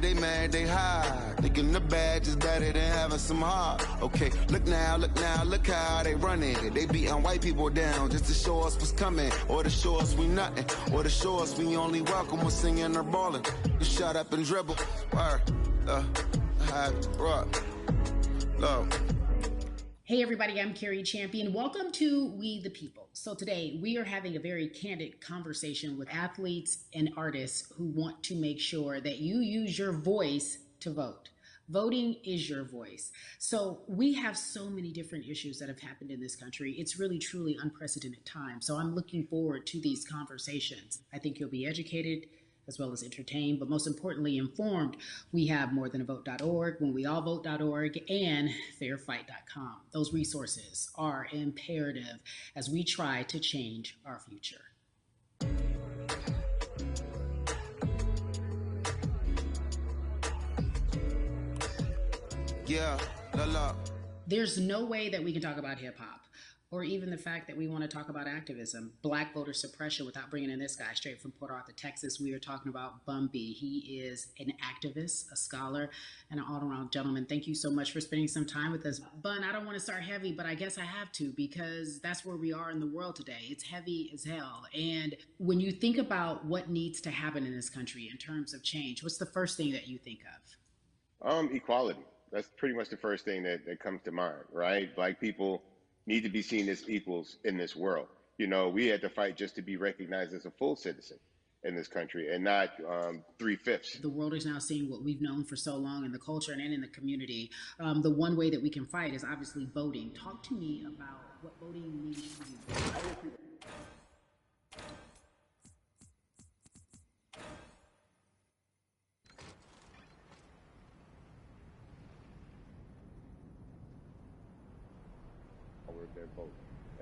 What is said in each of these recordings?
they mad, they hide. Thinking the badge is better than having some heart. Okay, look now, look how they run it. They beating white people down just to show us what's coming. Or to show us we nothing. Or to show us we only welcome when singing or balling. Just shut up and dribble. Hey everybody, I'm Carrie Champion. Welcome to We the People. So today we are having a very candid conversation with athletes and artists who want to make sure that you use your voice to vote. Voting is your voice. So we have so many different issues that have happened in this country. It's really, truly unprecedented time. So I'm looking forward to these conversations. I think you'll be educated as well as entertained, but most importantly, informed. We have morethanavote.org, whenweallvote.org, and fairfight.com. Those resources are imperative as we try to change our future. Yeah, la. There's no way that we can talk about hip hop or even the fact that we want to talk about activism, Black voter suppression, without bringing in this guy straight from Port Arthur, Texas. We are talking about Bun B. He is an activist, a scholar, and an all-around gentleman. Thank you so much for spending some time with us. Bun, I don't want to start heavy, but I guess I have to because that's where we are in the world today. It's heavy as hell. And when you think about what needs to happen in this country in terms of change, what's the first thing that you think of? Equality. That's pretty much the first thing that comes to mind, right? Black people need to be seen as equals in this world. You know, we had to fight just to be recognized as a full citizen in this country and not 3/5. The world is now seeing what we've known for so long in the culture and in the community. The one way that we can fight is obviously voting. Talk to me about what voting means to you. Their vote,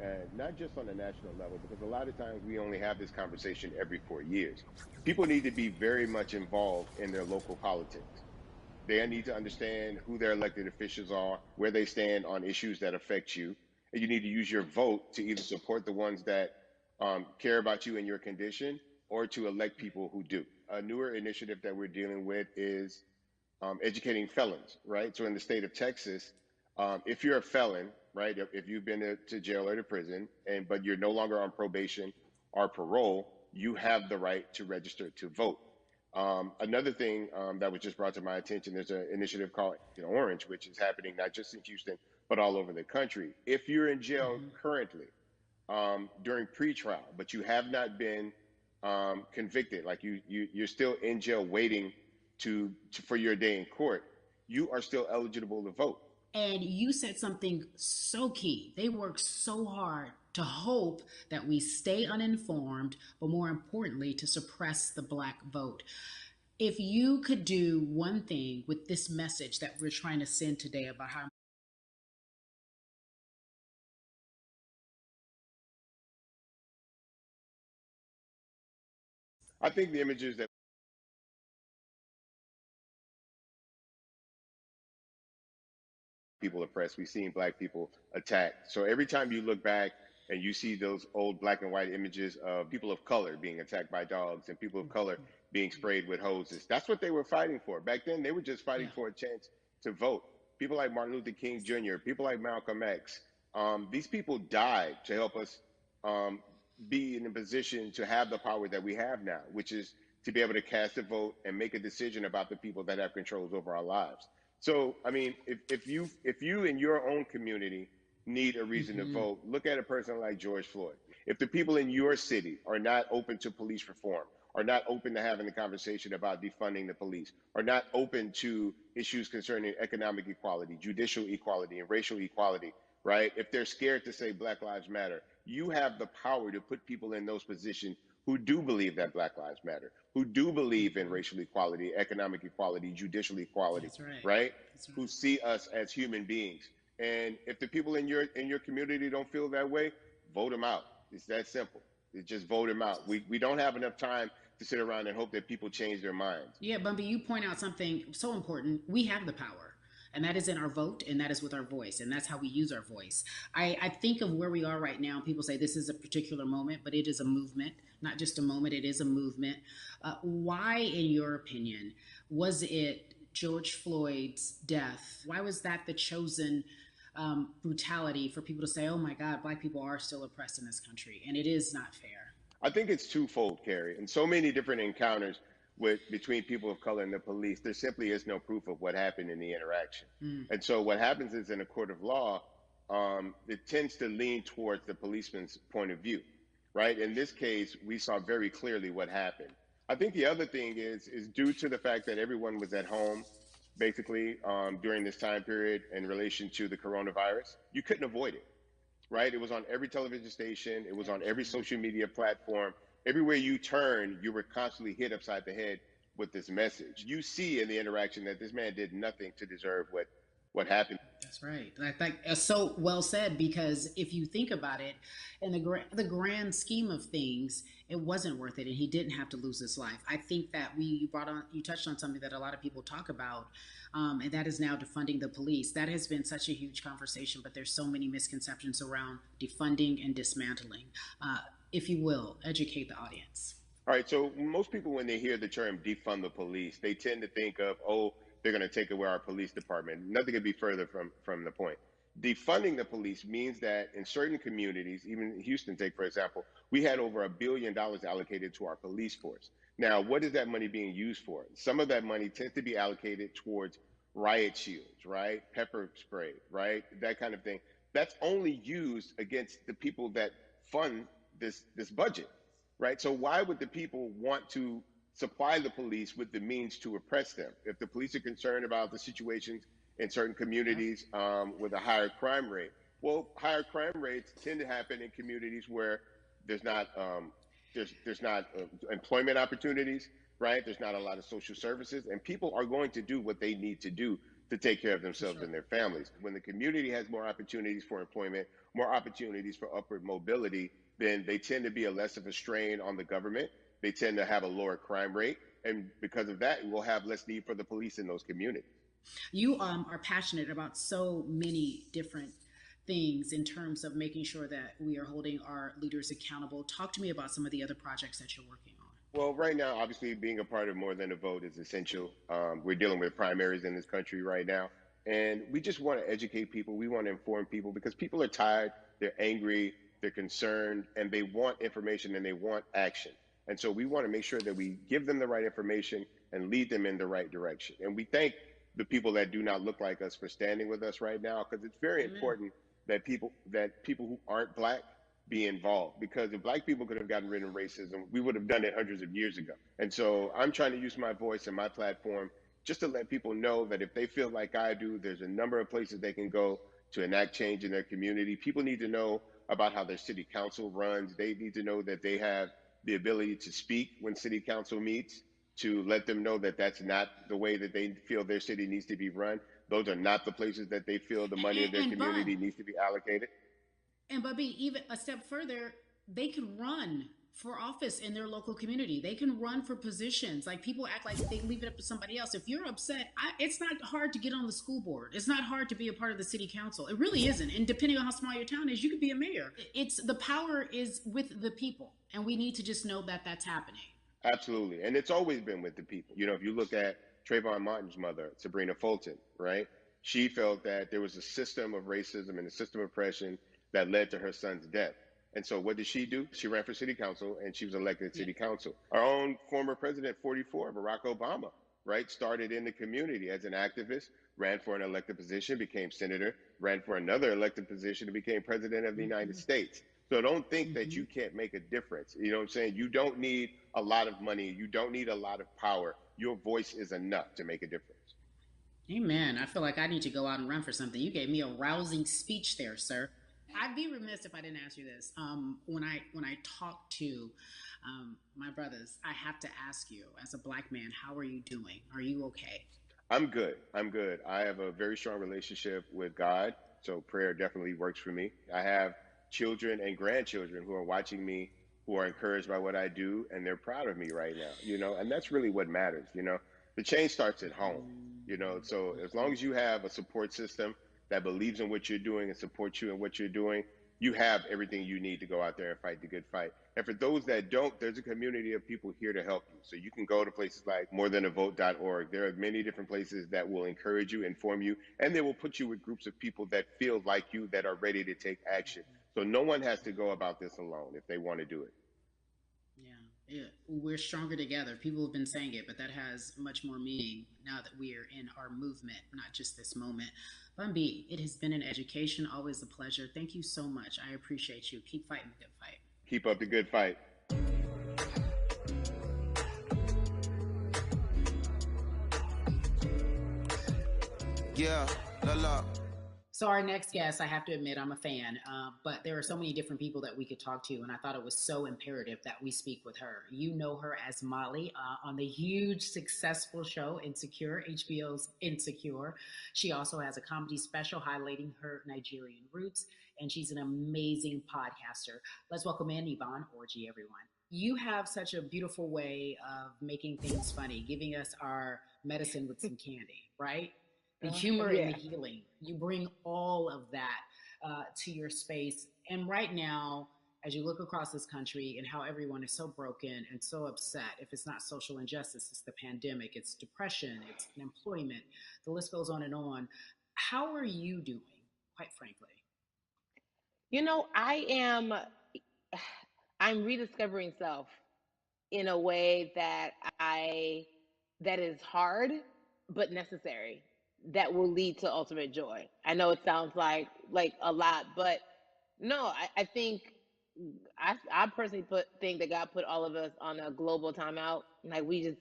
and not just on a national level, because a lot of times we only have this conversation every 4 years. People need to be very much involved in their local politics. They need to understand who their elected officials are, where they stand on issues that affect you, and you need to use your vote to either support the ones that care about you and your condition, or to elect people who do. A newer initiative that we're dealing with is educating felons, right? So in the state of Texas, if you're a felon, right, if you've been to jail or to prison, but you're no longer on probation or parole, you have the right to register to vote. Another thing that was just brought to my attention, there's an initiative called Orange, which is happening not just in Houston, but all over the country. If you're in jail currently during pretrial, but you have not been convicted, like you're still in jail waiting for your day in court, you are still eligible to vote. And you said something so key. They work so hard to hope that we stay uninformed, but more importantly, to suppress the Black vote. If you could do one thing with this message that we're trying to send today about how I think the images that people oppressed, we've seen Black people attacked. So every time you look back and you see those old black and white images of people of color being attacked by dogs and people of color being sprayed with hoses, that's what they were fighting for. Back then, they were just fighting for a chance to vote. People like Martin Luther King Jr., people like Malcolm X, these people died to help us be in a position to have the power that we have now, which is to be able to cast a vote and make a decision about the people that have controls over our lives. So, I mean, if you in your own community need a reason to vote, look at a person like George Floyd. If the people in your city are not open to police reform, are not open to having the conversation about defunding the police, are not open to issues concerning economic equality, judicial equality, and racial equality, right? If they're scared to say Black Lives Matter, you have the power to put people in those positions who do believe that Black Lives Matter, who do believe in racial equality, economic equality, judicial equality, That's right. right? That's right. Who see us as human beings. And if the people in your community don't feel that way, vote them out. It's that simple. It's just vote them out. We don't have enough time to sit around and hope that people change their minds. Yeah, Bumpy, you point out something so important. We have the power. And that is in our vote, and that is with our voice, and that's how we use our voice. I think of where we are right now. People say this is a particular moment, but it is a movement. not just a moment, it is a movement. Why, in your opinion, was it George Floyd's death? Why was that the chosen brutality for people to say, oh my God, Black people are still oppressed in this country, and it is not fair? I think it's twofold, Carrie. In so many different encounters between people of color and the police, there simply is no proof of what happened in the interaction. And so what happens is in a court of law, it tends to lean towards the policeman's point of view, right? In this case, we saw very clearly what happened. I think the other thing is due to the fact that everyone was at home, basically, during this time period in relation to the coronavirus, you couldn't avoid it, right? It was on every television station. It was on every social media platform. Everywhere you turn, you were constantly hit upside the head with this message. You see in the interaction that this man did nothing to deserve what happened. That's right. I think so well said, because if you think about it, in the grand scheme of things, it wasn't worth it, and he didn't have to lose his life. I think that you touched on something that a lot of people talk about, and that is now defunding the police. That has been such a huge conversation, but there's so many misconceptions around defunding and dismantling. If you will, educate the audience. All right. So most people, when they hear the term defund the police, they tend to think of, oh, they're going to take away our police department. Nothing could be further from the point. Defunding the police means that in certain communities, even Houston, take for example, we had over $1 billion allocated to our police force. Now, what is that money being used for? Some of that money tends to be allocated towards riot shields, right? Pepper spray, right? That kind of thing. That's only used against the people that fund this budget, right? So why would the people want to supply the police with the means to oppress them? If the police are concerned about the situations in certain communities with a higher crime rate, well, higher crime rates tend to happen in communities where there's not employment opportunities, right? There's not a lot of social services, and people are going to do what they need to do to take care of themselves and their families. When the community has more opportunities for employment, more opportunities for upward mobility, then they tend to be less of a strain on the government. They tend to have a lower crime rate. And because of that, we'll have less need for the police in those communities. You are passionate about so many different things in terms of making sure that we are holding our leaders accountable. Talk to me about some of the other projects that you're working on. Well, right now, obviously, being a part of More Than a Vote is essential. We're dealing with primaries in this country right now. And we just want to educate people. We want to inform people because people are tired, they're angry, they're concerned, and they want information and they want action. And so we want to make sure that we give them the right information and lead them in the right direction. And we thank the people that do not look like us for standing with us right now, because it's very important that people who aren't Black be involved, because if Black people could have gotten rid of racism, we would have done it hundreds of years ago. And so I'm trying to use my voice and my platform just to let people know that if they feel like I do, there's a number of places they can go to enact change in their community. People need to know about how their city council runs. They need to know that they have the ability to speak when city council meets, to let them know that that's not the way that they feel their city needs to be run. Those are not the places that they feel the money of their community needs to be allocated. And Bubby, even a step further, they can run for office in their local community. They can run for positions. Like, people act like they leave it up to somebody else. If you're upset, it's not hard to get on the school board. It's not hard to be a part of the city council. It really isn't. And depending on how small your town is, you could be a mayor. The power is with the people. And we need to just know that that's happening. Absolutely. And it's always been with the people. You know, if you look at Trayvon Martin's mother, Sabrina Fulton, right? She felt that there was a system of racism and a system of oppression that led to her son's death. And so what did she do? She ran for city council and she was elected to city council. Our own former president, 44, Barack Obama, right? Started in the community as an activist, ran for an elected position, became senator, ran for another elected position and became president of the United States. So don't think that you can't make a difference. You know what I'm saying? You don't need a lot of money. You don't need a lot of power. Your voice is enough to make a difference. Amen. I feel like I need to go out and run for something. You gave me a rousing speech there, sir. I'd be remiss if I didn't ask you this. When I talk to my brothers, I have to ask you, as a Black man, how are you doing? Are you okay? I'm good. I'm good. I have a very strong relationship with God, so prayer definitely works for me. I have children and grandchildren who are watching me, who are encouraged by what I do, and they're proud of me right now, you know, and that's really what matters, you know. The change starts at home, you know, so as long as you have a support system that believes in what you're doing and supports you in what you're doing, you have everything you need to go out there and fight the good fight. And for those that don't, there's a community of people here to help you. So you can go to places like morethanavote.org. There are many different places that will encourage you, inform you, and they will put you with groups of people that feel like you, that are ready to take action. So no one has to go about this alone if they want to do it. Yeah, we're stronger together. People have been saying it, but that has much more meaning now that we are in our movement, not just this moment. Bumby, it has been an education, always a pleasure. Thank you so much. I appreciate you. Keep fighting the good fight. Keep up the good fight. Yeah, la la. So our next guest, I have to admit, I'm a fan, but there are so many different people that we could talk to, and I thought it was so imperative that we speak with her. You know her as Molly on the huge, successful show Insecure, HBO's Insecure. She also has a comedy special highlighting her Nigerian roots, and she's an amazing podcaster. Let's welcome in Yvonne Orji, everyone. You have such a beautiful way of making things funny, giving us our medicine with some candy, right? The humor and the healing. You bring all of that to your space. And right now, as you look across this country and how everyone is so broken and so upset, if it's not social injustice, it's the pandemic, it's depression, it's unemployment, the list goes on and on. How are you doing, quite frankly? You know, I'm rediscovering self in a way that is hard, but necessary, that will lead to ultimate joy. I know it sounds like a lot, but no, I think I personally think that God put all of us on a global timeout. Like we just,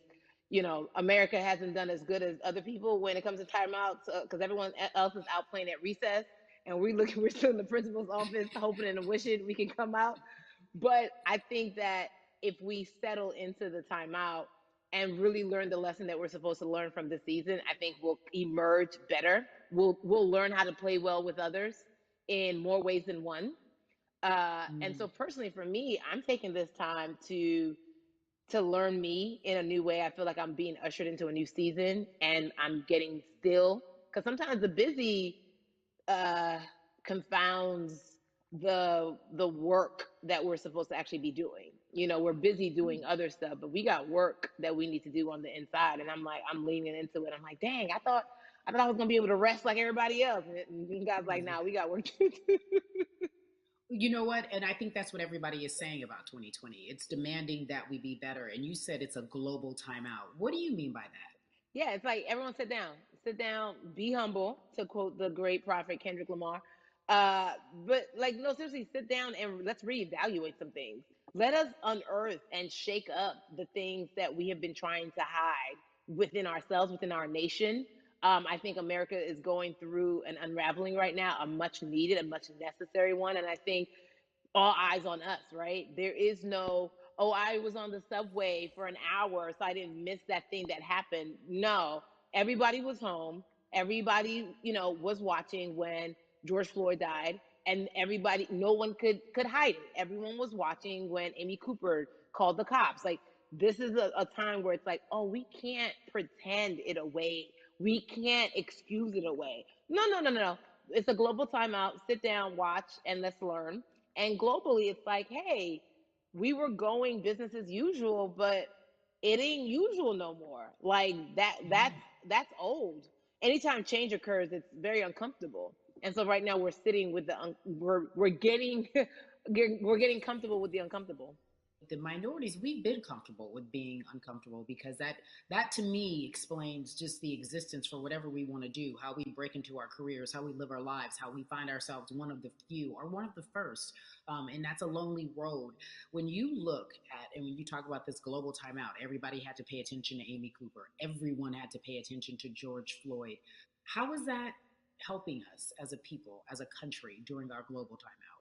America hasn't done as good as other people when it comes to timeouts because everyone else is out playing at recess, and we're still in the principal's office hoping and wishing we can come out. But I think that if we settle into the timeout and really learn the lesson that we're supposed to learn from this season, I think we'll emerge better. We'll learn how to play well with others in more ways than one. And so personally for me, I'm taking this time to learn me in a new way. I feel like I'm being ushered into a new season, and I'm getting still, because sometimes the busy confounds the work that we're supposed to actually be doing. We're busy doing other stuff, but we got work that we need to do on the inside. And I'm leaning into it. I'm like, dang, I thought I was gonna be able to rest like everybody else. And God's like, nah, we got work to do. You know what? And I think that's what everybody is saying about 2020. It's demanding that we be better. And you said it's a global timeout. What do you mean by that? Yeah, it's like everyone sit down, be humble, to quote the great prophet Kendrick Lamar. But like, no, seriously, sit down and let's reevaluate some things. Let us unearth and shake up the things that we have been trying to hide within ourselves, within our nation. I think America is going through an unraveling right now, a much needed, a much necessary one. And I think all eyes on us, right? There is no, oh, I was on the subway for an hour, so I didn't miss that thing that happened. No, everybody was home. Everybody, was watching when George Floyd died, and everybody, no one could hide it. Everyone was watching when Amy Cooper called the cops. Like, this is a time where it's like, oh, we can't pretend it away. We can't excuse it away. No, no, no, no, no. It's a global timeout. Sit down, watch, and let's learn. And globally, it's like, hey, we were going business as usual, but it ain't usual no more. Like that's old. Anytime change occurs, it's very uncomfortable. And so right now we're sitting with we're getting we're getting comfortable with the uncomfortable. The minorities, we've been comfortable with being uncomfortable, because that to me explains just the existence for whatever we want to do, how we break into our careers, how we live our lives, how we find ourselves one of the few or one of the first. And that's a lonely road. When you look at, and when you talk about this global timeout, everybody had to pay attention to Amy Cooper, everyone had to pay attention to George Floyd. How is that helping us as a people, as a country, during our global timeout?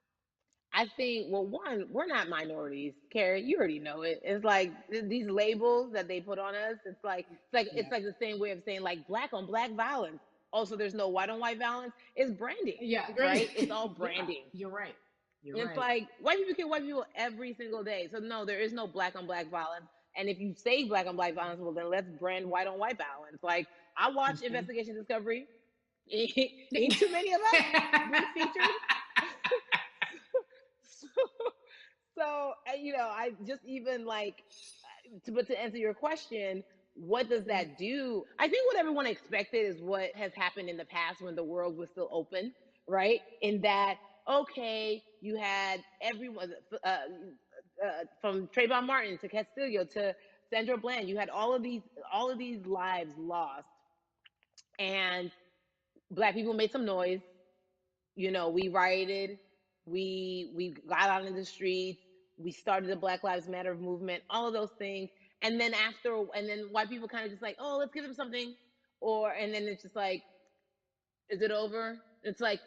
I think, well, one, we're not minorities, Carrie. You already know it. It's like these labels that they put on us. It's like the same way of saying like black on black violence. Also, there's no white on white violence. It's branding. Yeah, right. It's all branding. Yeah, you're right. It's like white people kill white people every single day. So no, there is no black on black violence. And if you say black on black violence, well then let's brand white on white violence. Like, I watch Investigation Discovery. Ain't too many of us being featured. So, I just even like, but to answer your question, what does that do? I think what everyone expected is what has happened in the past when the world was still open, right? In that, okay, you had everyone from Trayvon Martin to Castillo to Sandra Bland. You had all of these lives lost, and Black people made some noise. We rioted, we got out in the streets, we started the Black Lives Matter movement, all of those things. And then white people kind of just like, oh, let's give them something. And then it's just like, is it over? It's like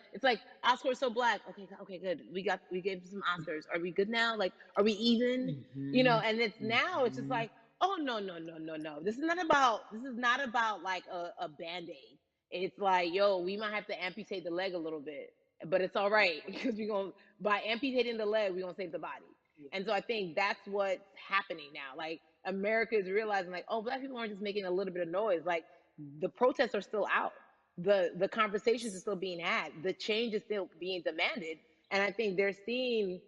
Oscars so black. Okay, okay, good. We gave some Oscars. Are we good now? Like, are we even? Mm-hmm. And it's just Mm-hmm. like, oh, no, no, no, no, no. This is not about like a band-aid. It's like, yo, we might have to amputate the leg a little bit, but it's all right because we're gonna by amputating the leg, we're gonna save the body. Yeah. And so I think that's what's happening now. Like, America is realizing like, oh, Black people aren't just making a little bit of noise. Like, the protests are still out. The conversations are still being had. The change is still being demanded. And I think they're seeing,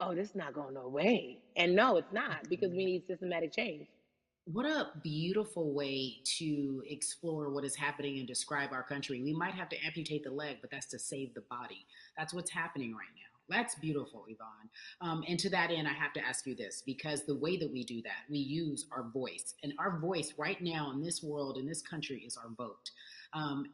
oh, this is not going no way. And no, it's not, because we need systematic change. What a beautiful way to explore what is happening and describe our country. We might have to amputate the leg, but that's to save the body. That's what's happening right now. That's beautiful, Yvonne. And to that end, I have to ask you this, because the way that we do that, we use our voice. And our voice right now in this world, in this country, is our vote.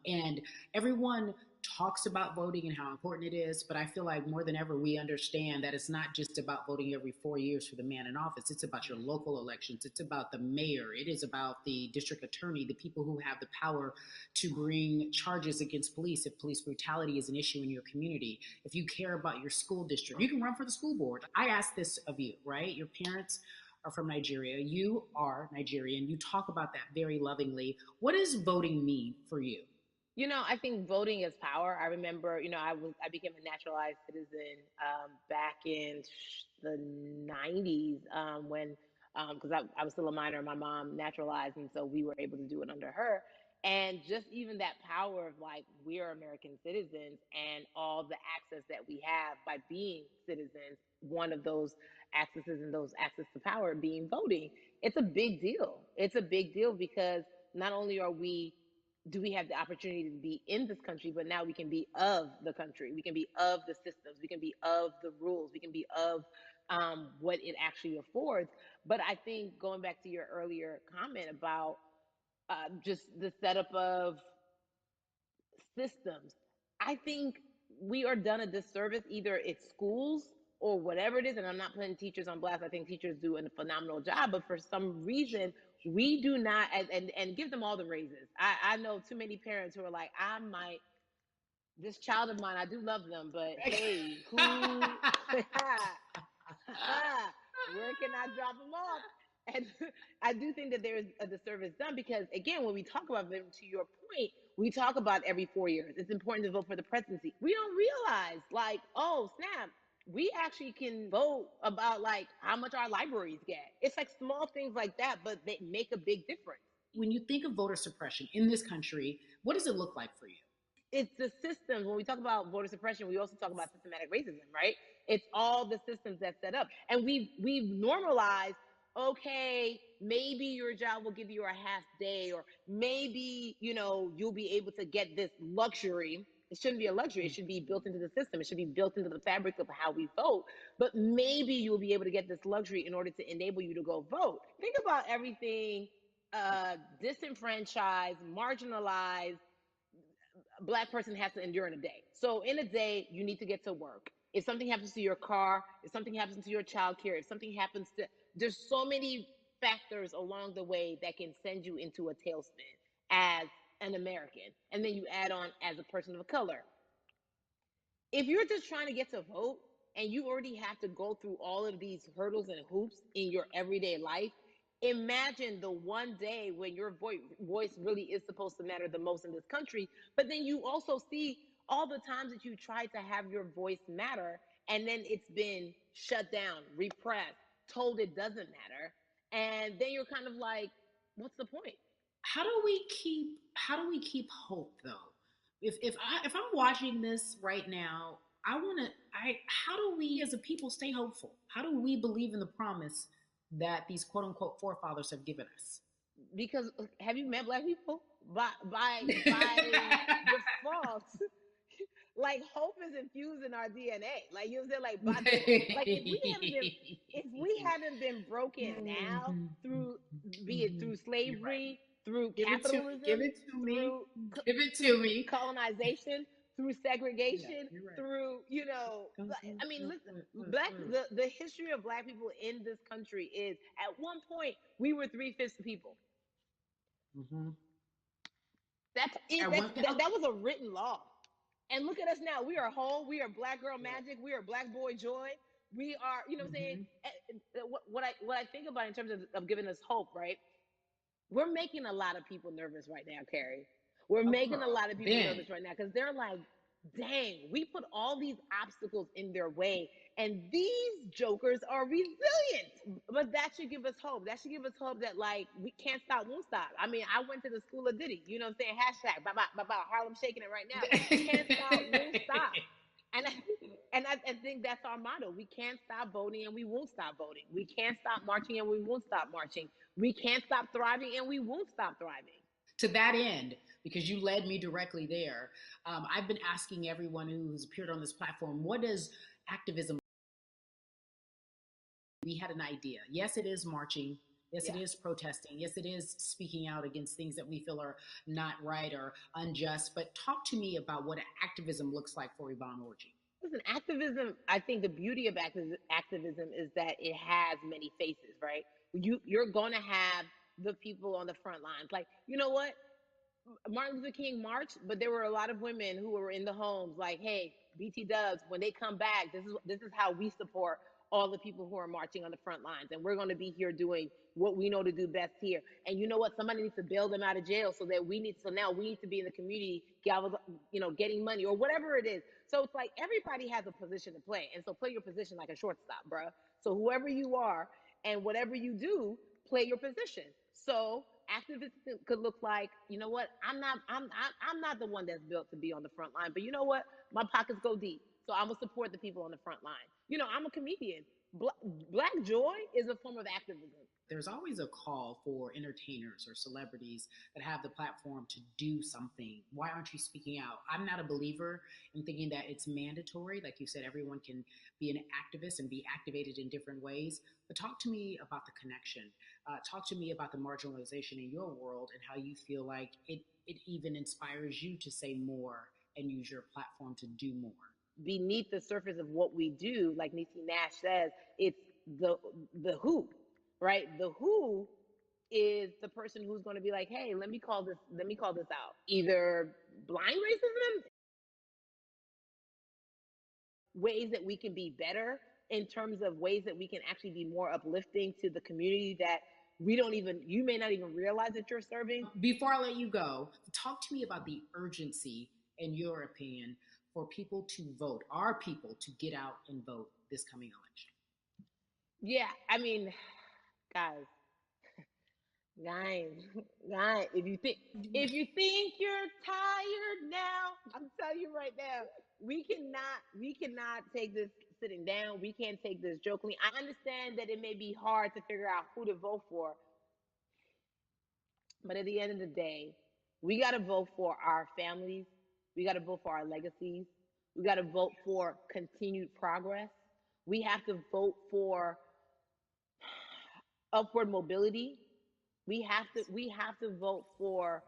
And everyone talks about voting and how important it is, but I feel like more than ever we understand that it's not just about voting every 4 years for the man in office. It's about your local elections. It's about the mayor. It is about the district attorney, the people who have the power to bring charges against police if police brutality is an issue in your community. If you care about your school district, you can run for the school board. I ask this of you, right? Your parents are from Nigeria. You are Nigerian. You talk about that very lovingly. What does voting mean for you? I think voting is power. I remember, I became a naturalized citizen back in the '90s when because I was still a minor. My mom naturalized, and so we were able to do it under her. And just even that power of like, we are American citizens, and all the access that we have by being citizens. One of those accesses and those access to power being voting. It's a big deal. It's a big deal because not only are we do we have the opportunity to be in this country, but now we can be of the country. We can be of the systems. We can be of the rules. We can be of what it actually affords. But I think going back to your earlier comment about just the setup of systems, I think we are done a disservice. Either it's schools or whatever it is, and I'm not putting teachers on blast. I think teachers do a phenomenal job, but for some reason we do not, and give them all the raises. I know too many parents who are like, I might, this child of mine, I do love them, but hey, who where can I drop them off? And I do think that there is a disservice done because, again, when we talk about them, to your point, we talk about every 4 years. It's important to vote for the presidency. We don't realize, like, oh, snap, we actually can vote about, like, how much our libraries get. It's like small things like that, but they make a big difference. When you think of voter suppression in this country, what does it look like for you? It's the systems. When we talk about voter suppression, we also talk about systematic racism, right? It's all the systems that set up, and we've normalized. Okay, maybe your job will give you a half day, or maybe you'll be able to get this luxury. It shouldn't be a luxury. It should be built into the system. It should be built into the fabric of how we vote. But maybe you'll be able to get this luxury in order to enable you to go vote. Think about everything disenfranchised, marginalized Black person has to endure in a day. So in a day, you need to get to work. If something happens to your car, if something happens to your child care, if something happens to, there's so many factors along the way that can send you into a tailspin as an American. And then you add on as a person of color. If you're just trying to get to vote and you already have to go through all of these hurdles and hoops in your everyday life, imagine the one day when your voice really is supposed to matter the most in this country. But then you also see all the times that you tried to have your voice matter, and then it's been shut down, repressed, told it doesn't matter. And then you're kind of like, what's the point? How do we keep hope though? If I'm watching this right now, I want to, how do we as a people stay hopeful? How do we believe in the promise that these quote unquote forefathers have given us? Because have you met black people? By default, like hope is infused in our DNA. Like you know, like by like if we haven't been broken now through, be it through You're right. slavery, through Give it to me. Give capitalism, it to me. through Give it to me. colonization, through Yeah, segregation, you're right. through I mean, listen, black the history of black people in this country is at one point we were 3/5 the people. Mm-hmm. That's it. At one, That was a written law. And look at us now. We are whole. We are black girl magic. We are black boy joy. We are, you know what I'm saying? mm-hmm. What I think about in terms of giving us hope, right? We're making a lot of people nervous right now, Carrie. We're Of making a course. lot of people Ben, nervous right now because they're like, dang, we put all these obstacles in their way, and these jokers are resilient. But that should give us hope. That should give us hope that like we can't stop, won't stop. I mean, I went to the school of Diddy. You know what I'm saying? Hashtag, Harlem shaking it right now. Can't stop, won't stop. And I think that's our motto. We can't stop voting and we won't stop voting. We can't stop marching and we won't stop marching. We can't stop thriving and we won't stop thriving. to that end, because you led me directly there, I've been asking everyone who's appeared on this platform, what does activism? We had an idea. Yes, it is marching. Yes, it Yeah. is protesting. Yes, it is speaking out against things that we feel are not right or unjust. But talk to me about what activism looks like for Yvonne Orji. Listen, activism, I think the beauty of activism is that it has many faces, right? You're going to have the people on the front lines. Like, you know what? Martin Luther King marched, but there were a lot of women who were in the homes like, hey, BT Dubs, when they come back, this is how we support all the people who are marching on the front lines. And we're going to be here doing what we know to do best here. And you know what? Somebody needs to bail them out of jail so now we need to be in the community, getting money or whatever it is. So it's like everybody has a position to play. And so play your position like a shortstop, bruh. So whoever you are and whatever you do, play your position. So activism could look like, you know what? I'm not the one that's built to be on the front line, but you know what? My pockets go deep, so I'm gonna support the people on the front line. I'm a comedian. Black joy is a form of activism. There's always a call for entertainers or celebrities that have the platform to do something. Why aren't you speaking out? I'm not a believer in thinking that it's mandatory. Like you said, everyone can be an activist and be activated in different ways. But talk to me about the connection. Talk to me about the marginalization in your world and how you feel like it even inspires you to say more and use your platform to do more. Beneath the surface of what we do, like Niecy Nash says, it's the the who, right? The who is the person who's going to be like, hey, let me call this out. Either blind racism, ways that we can be better in terms of ways that we can actually be more uplifting to the community that you may not even realize that you're serving. Before I let you go, talk to me about the urgency, in your opinion, for people to vote, our people to get out and vote this coming election. Yeah, I mean, guys, guys, guys, if you think you're tired now, I'm telling you right now, we cannot take this sitting down. We can't take this jokingly. I understand that it may be hard to figure out who to vote for, but at the end of the day, we got to vote for our families. We got to vote for our legacies. We got to vote for continued progress. We have to vote for upward mobility. We have to vote for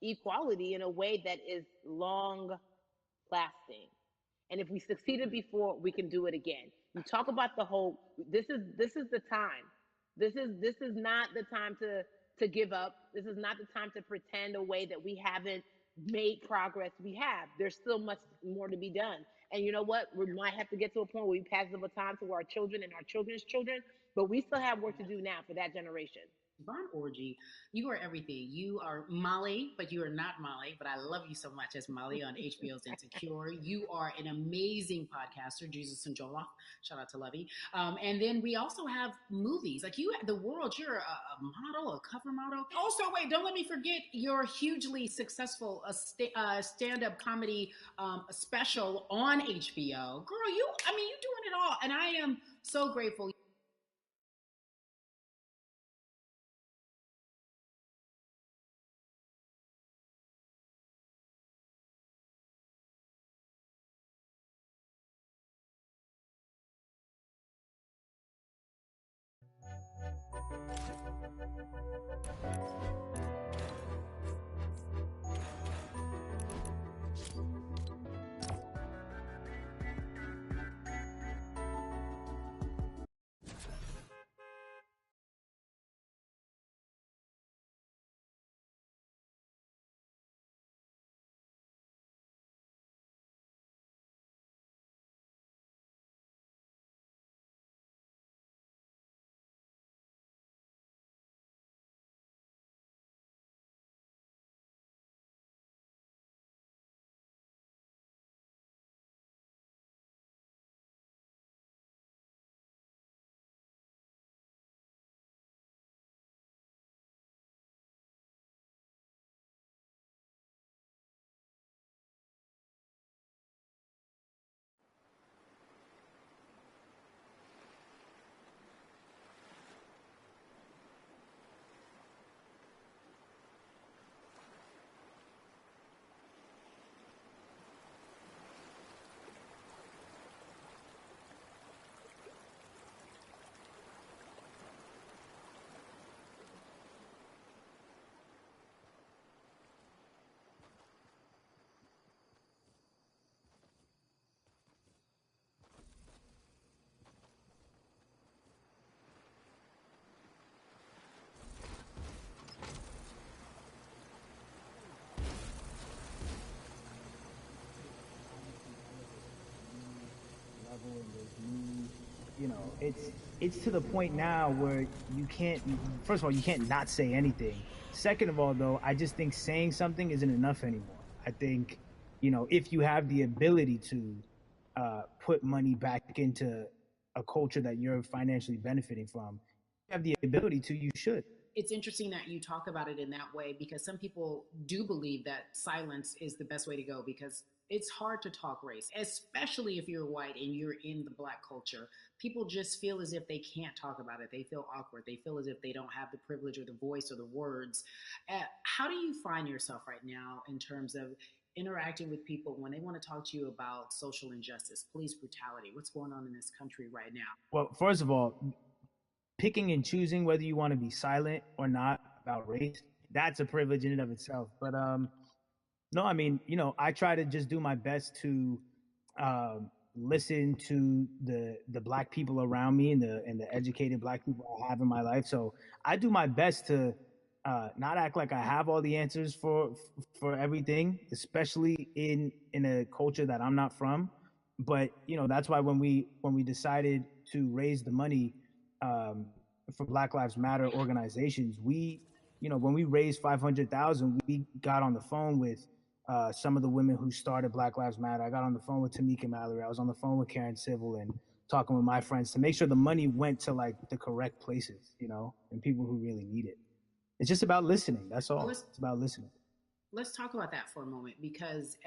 equality in a way that is long lasting. And if we succeeded before, we can do it again. You talk about the hope. This is the time. This is not the time to give up. This is not the time to pretend a way that we haven't made progress. We have. There's still much more to be done. And you know what? We might have to get to a point where we pass the baton to our children and our children's children, but we still have work to do now for that generation. Von Orgy, you are everything. You are Molly, but you are not Molly. But I love you so much as Molly on HBO's Insecure. You are an amazing podcaster, Jesus and Joloff. Shout out to Lovey. And then we also have movies like you, the world. You're a model, a cover model. Also, wait, don't let me forget your hugely successful stand-up comedy special on HBO. Girl, I mean, you doing it all, and I am so grateful. Level and there's new, it's to the point now where you can't, first of all, you can't not say anything. Second of all, though, I just think saying something isn't enough anymore. I think, if you have the ability to put money back into a culture that you're financially benefiting from, you have the ability to, you should. It's interesting that you talk about it in that way because some people do believe that silence is the best way to go because it's hard to talk race, especially if you're white and you're in the black culture. People just feel as if they can't talk about it. They feel awkward. They feel as if they don't have the privilege or the voice or the words. How do you find yourself right now in terms of interacting with people when they want to talk to you about social injustice, police brutality, what's going on in this country right now? Well, first of all, picking and choosing whether you want to be silent or not about race, that's a privilege in and of itself. But no, I mean, I try to just do my best to listen to the black people around me and the educated black people I have in my life. So I do my best to not act like I have all the answers for everything, especially in a culture that I'm not from. But that's why when we decided to raise the money um, for Black Lives Matter organizations, when we raised 500,000, we got on the phone with some of the women who started Black Lives Matter. I got on the phone with Tamika Mallory. I was on the phone with Karen Civil and talking with my friends to make sure the money went to like the correct places, and people who really need it. It's just about listening. That's all. It's about listening. Let's talk about that for a moment because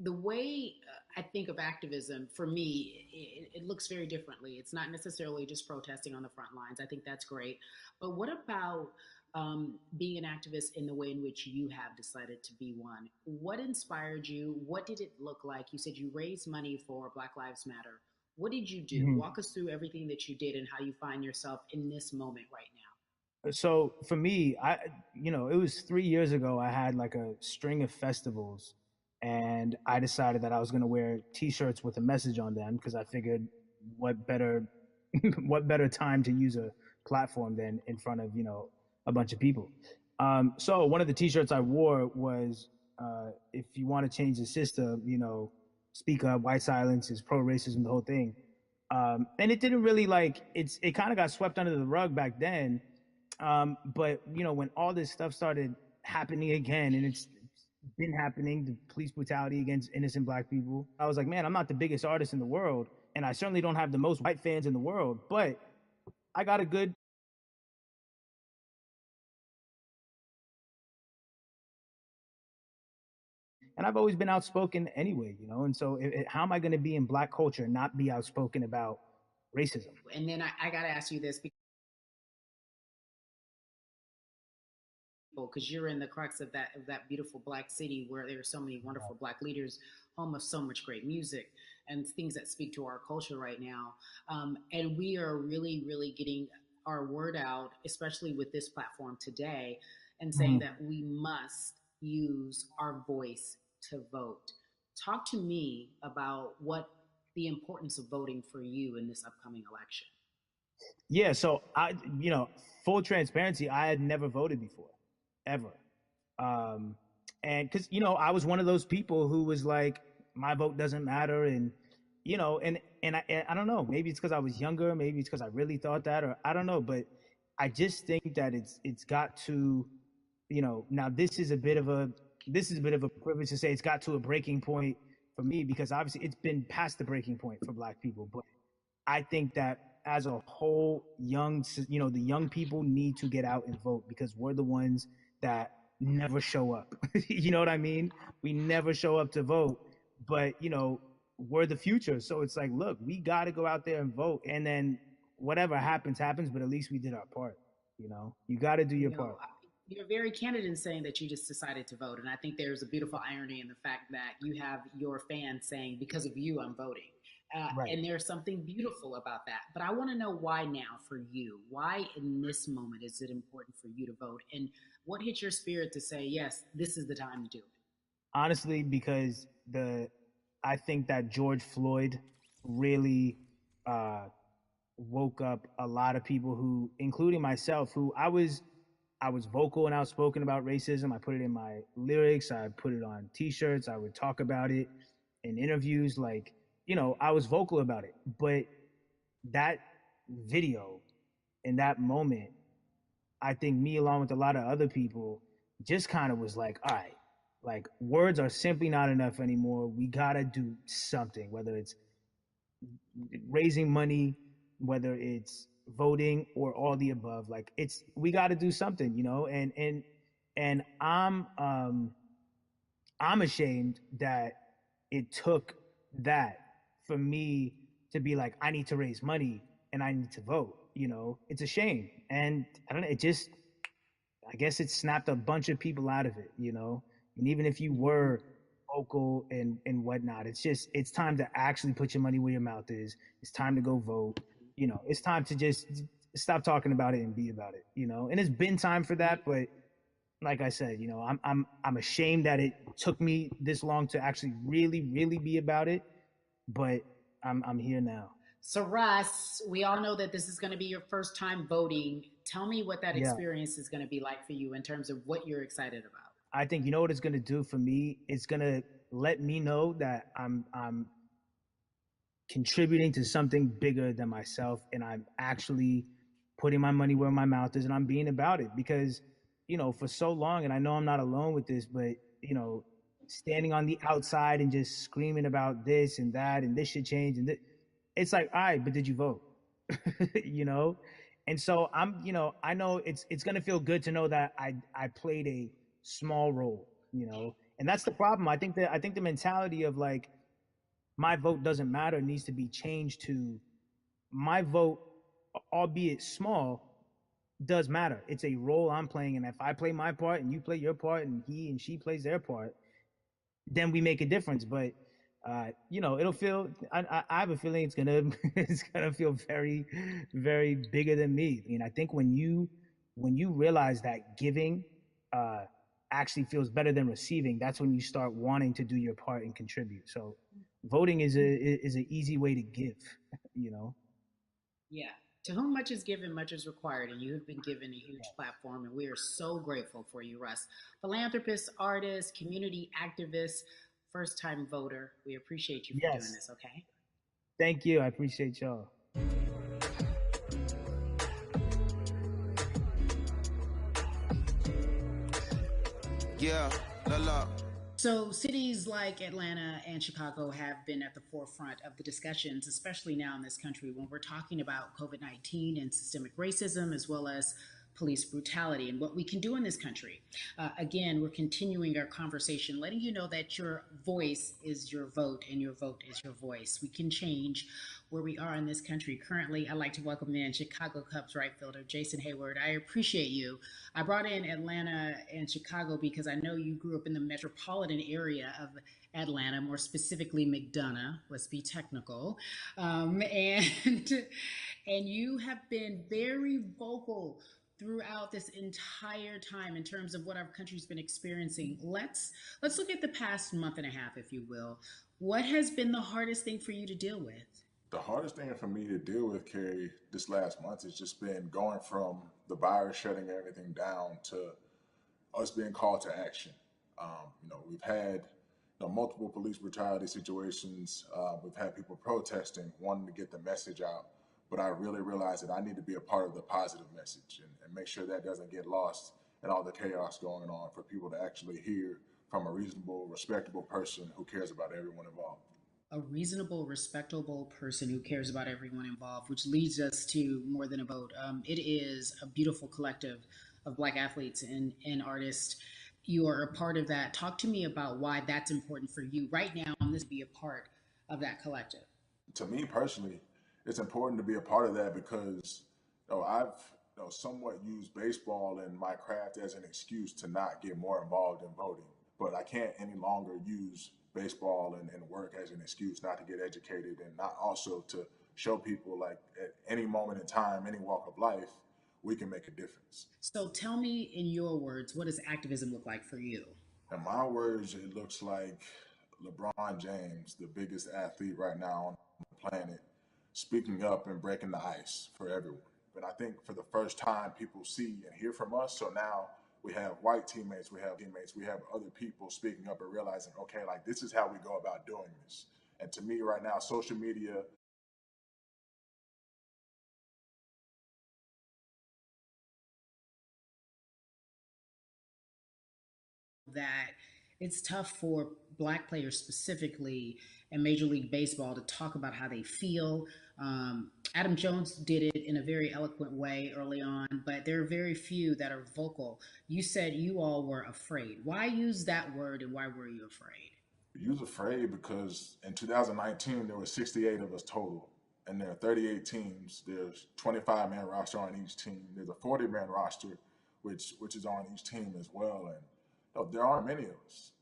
the way I think of activism for me, it looks very differently. It's not necessarily just protesting on the front lines. I think that's great. But what about being an activist in the way in which you have decided to be one? What inspired you? What did it look like? You said you raised money for Black Lives Matter. What did you do? Mm-hmm. Walk us through everything that you did and how you find yourself in this moment right now. So for me, it was 3 years ago. I had like a string of festivals, and I decided that I was going to wear T-shirts with a message on them because I figured, what better, what better time to use a platform than in front of a bunch of people. So one of the T-shirts I wore was, "If you want to change the system, speak up. White silence is pro-racism." The whole thing, and it didn't really it kind of got swept under the rug back then. But when all this stuff started happening again, and it's been happening, the police brutality against innocent Black people, I was like, man, I'm not the biggest artist in the world, and I certainly don't have the most white fans in the world, but I got a good. And I've always been outspoken anyway, and so how am I going to be in Black culture and not be outspoken about racism? And then I got to ask you this, because you're in the crux of that beautiful Black city where there are so many wonderful Black leaders, home of so much great music and things that speak to our culture right now. And we are really, really getting our word out, especially with this platform today, and saying that we must use our voice to vote. Talk to me about what the importance of voting for you in this upcoming election. Yeah, so full transparency, I had never voted before, ever. And because, I was one of those people who was like, my vote doesn't matter. And, I don't know, maybe it's because I was younger, maybe it's because I really thought that, or I don't know, but I just think that it's got to, now this is a bit of a privilege to say it's got to a breaking point for me, because obviously it's been past the breaking point for Black people. But I think that as a whole, the young people need to get out and vote, because we're the ones that never show up. You know what I mean? We never show up to vote, but we're the future. So it's like, look, we got to go out there and vote, and then whatever happens, but at least we did our part. You got to do your part. You're very candid in saying that you just decided to vote. And I think there's a beautiful irony in the fact that you have your fans saying, because of you, I'm voting. Right. And there's something beautiful about that. But I want to know why now for you. Why in this moment is it important for you to vote? And what hit your spirit to say, yes, this is the time to do it? Honestly, because I think that George Floyd really woke up a lot of people who, including myself, who I was vocal and outspoken about racism. I put it in my lyrics. I put it on T-shirts. I would talk about it in interviews. Like, I was vocal about it. But that video in that moment, I think me, along with a lot of other people, just kind of was like, all right, like, words are simply not enough anymore. We got to do something, whether it's raising money, whether it's voting, or all the above. Like, we got to do something, and I'm ashamed that it took that for me to be like, I need to raise money and I need to vote. It's a shame. And I don't know, I guess it snapped a bunch of people out of it, and even if you were vocal and whatnot, it's time to actually put your money where your mouth is. It's time to go vote. It's time to just stop talking about it and be about it, and it's been time for that. But like I said, I'm ashamed that it took me this long to actually really, really be about it, but I'm here now. So Russ, we all know that this is going to be your first time voting. Tell me what that experience is going to be like for you in terms of what you're excited about. I think what it's going to do for me. It's going to let me know that I'm contributing to something bigger than myself, and I'm actually putting my money where my mouth is, and I'm being about it. Because for so long, and I know I'm not alone with this, but standing on the outside and just screaming about this and that and this should change, and it's like, all right, but did you vote? And so I know it's gonna feel good to know that I played a small role, and that's the problem. I think the mentality of like, my vote doesn't matter needs to be changed to, my vote, albeit small, does matter. It's a role I'm playing, and if I play my part and you play your part and he and she plays their part, then we make a difference. But it'll feel, I have a feeling it's gonna feel very, very bigger than me. I think when you realize that giving actually feels better than receiving, that's when you start wanting to do your part and contribute. So voting is an easy way to give, Yeah. To whom much is given, much is required, and you have been given a huge platform, and we are so grateful for you, Russ. Philanthropist, artist, community activist, first-time voter. We appreciate you for doing this, okay? Thank you. I appreciate y'all. Yeah, la la. So, cities like Atlanta and Chicago have been at the forefront of the discussions, especially now in this country when we're talking about COVID 19 and systemic racism, as well as police brutality and what we can do in this country. Again, we're continuing our conversation, letting you know that your voice is your vote and your vote is your voice. We can change where we are in this country. Currently, I'd like to welcome in Chicago Cubs right fielder Jason Hayward. I appreciate you. I brought in Atlanta and Chicago because I know you grew up in the metropolitan area of Atlanta, more specifically McDonough. Let's be technical, and and you have been very vocal throughout this entire time in terms of what our country's been experiencing. Let's look at the past month and a half, if you will. What has been the hardest thing for you to deal with? The hardest thing for me to deal with, Carrie, this last month has just been going from the virus shutting everything down to us being called to action. We've had multiple police brutality situations. We've had people protesting, wanting to get the message out. But I really realized that I need to be a part of the positive message and make sure that doesn't get lost in all the chaos going on, for people to actually hear from a reasonable, respectable person who cares about everyone involved. A reasonable, respectable person who cares about everyone involved, which leads us to More Than a Vote. It is a beautiful collective of Black athletes and artists. You are a part of that. Talk to me about why that's important for you right now on this be a part of that collective. To me personally, it's important to be a part of that because I've somewhat used baseball and my craft as an excuse to not get more involved in voting. But I can't any longer use baseball and work as an excuse not to get educated, and not also to show people, like, at any moment in time, any walk of life, we can make a difference. So tell me in your words, what does activism look like for you? In my words, it looks like LeBron James, the biggest athlete right now on the planet, speaking up and breaking the ice for everyone. But I think for the first time, people see and hear from us. So now we have white teammates, we have other people speaking up and realizing, okay, like, this is how we go about doing this. And to me right now, social media, That it's tough for Black players specifically in Major League Baseball to talk about how they feel. Adam Jones did it in a very eloquent way early on, but there are very few that are vocal. You said you all were afraid. Why use that word, and why were you afraid? you was afraid because in 2019, there were 68 of us total. And there are 38 teams. There's 25-man roster on each team. There's a 40-man roster, which is on each team as well. And there aren't many of us.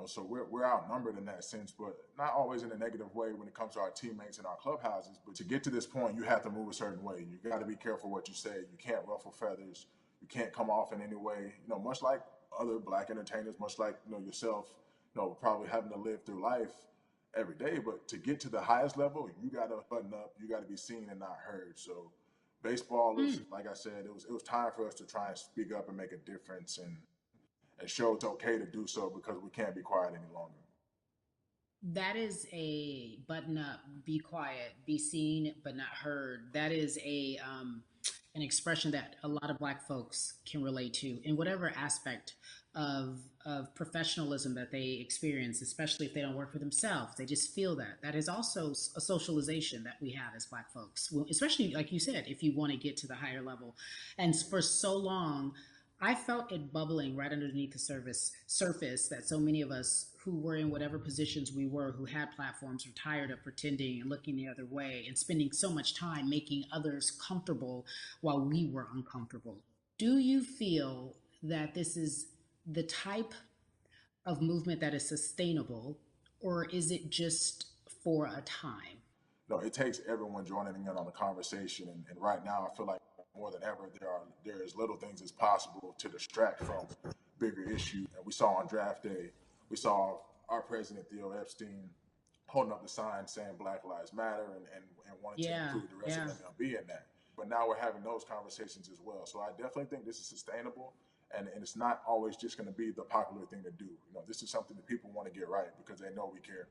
So we're outnumbered in that sense, but not always in a negative way when it comes to our teammates and our clubhouses. But to get to this point, you have to move a certain way. You got to be careful what you say. You can't ruffle feathers. You can't come off in any way. Much like other Black entertainers, much like yourself, probably having to live through life every day. But to get to the highest level, you got to button up. You got to be seen and not heard. So baseball is, like I said, it was time for us to try and speak up and make a difference, and show it's okay to do so, because we can't be quiet any longer. That is a button up, be quiet, be seen but not heard. That is an expression that a lot of Black folks can relate to in whatever aspect of professionalism that they experience, especially if they don't work for themselves. They just feel that. That is also a socialization that we have as Black folks, well, especially, like you said, if you want to get to the higher level. And for so long, I felt it bubbling right underneath the surface that so many of us who were in whatever positions we were, who had platforms, were tired of pretending and looking the other way and spending so much time making others comfortable while we were uncomfortable. Do you feel that this is the type of movement that is sustainable, or is it just for a time? No, it takes everyone joining in on the conversation. And right now, I feel like more than ever, there is little things as possible to distract from bigger issues. And we saw on draft day, we saw our president, Theo Epstein, holding up the sign saying Black Lives Matter, and wanting to include the rest of MLB in that. But now we're having those conversations as well. So I definitely think this is sustainable, and it's not always just going to be the popular thing to do. This is something that people want to get right because they know we care.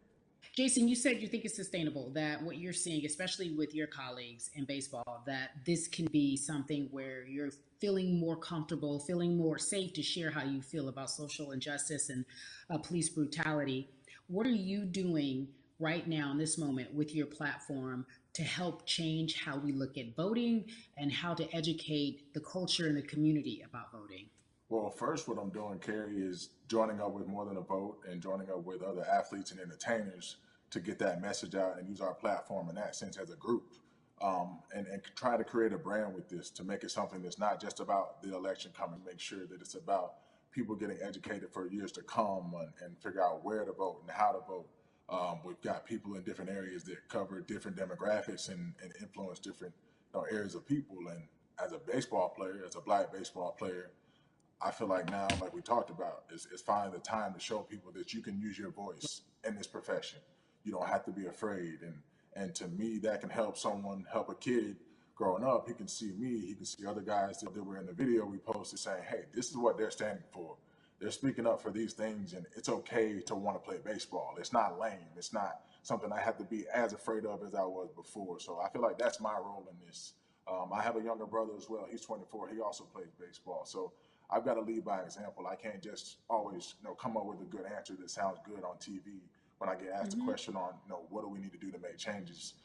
Jason, you said you think it's sustainable, that what you're seeing, especially with your colleagues in baseball, that this can be something where you're feeling more comfortable, feeling more safe to share how you feel about social injustice and police brutality. What are you doing right now in this moment with your platform to help change how we look at voting and how to educate the culture and the community about voting? Well, first, what I'm doing, Carrie, is joining up with More Than a Vote and joining up with other athletes and entertainers to get that message out and use our platform in that sense as a group. And try to create a brand with this to make it something that's not just about the election coming, make sure that it's about people getting educated for years to come and figure out where to vote and how to vote. We've got people in different areas that cover different demographics and influence different areas of people. And as a baseball player, as a black baseball player, I feel like now, like we talked about, is finally the time to show people that you can use your voice in this profession. You don't have to be afraid. And to me, that can help someone, help a kid growing up. He can see me, he can see other guys that were in the video we posted saying, hey, this is what they're standing for. They're speaking up for these things, and it's okay to want to play baseball. It's not lame. It's not something I have to be as afraid of as I was before. So I feel like that's my role in this. I have a younger brother as well. He's 24. He also plays baseball. So I've got to lead by example. I can't just always, come up with a good answer that sounds good on TV when I get asked a question on, what do we need to do to make changes.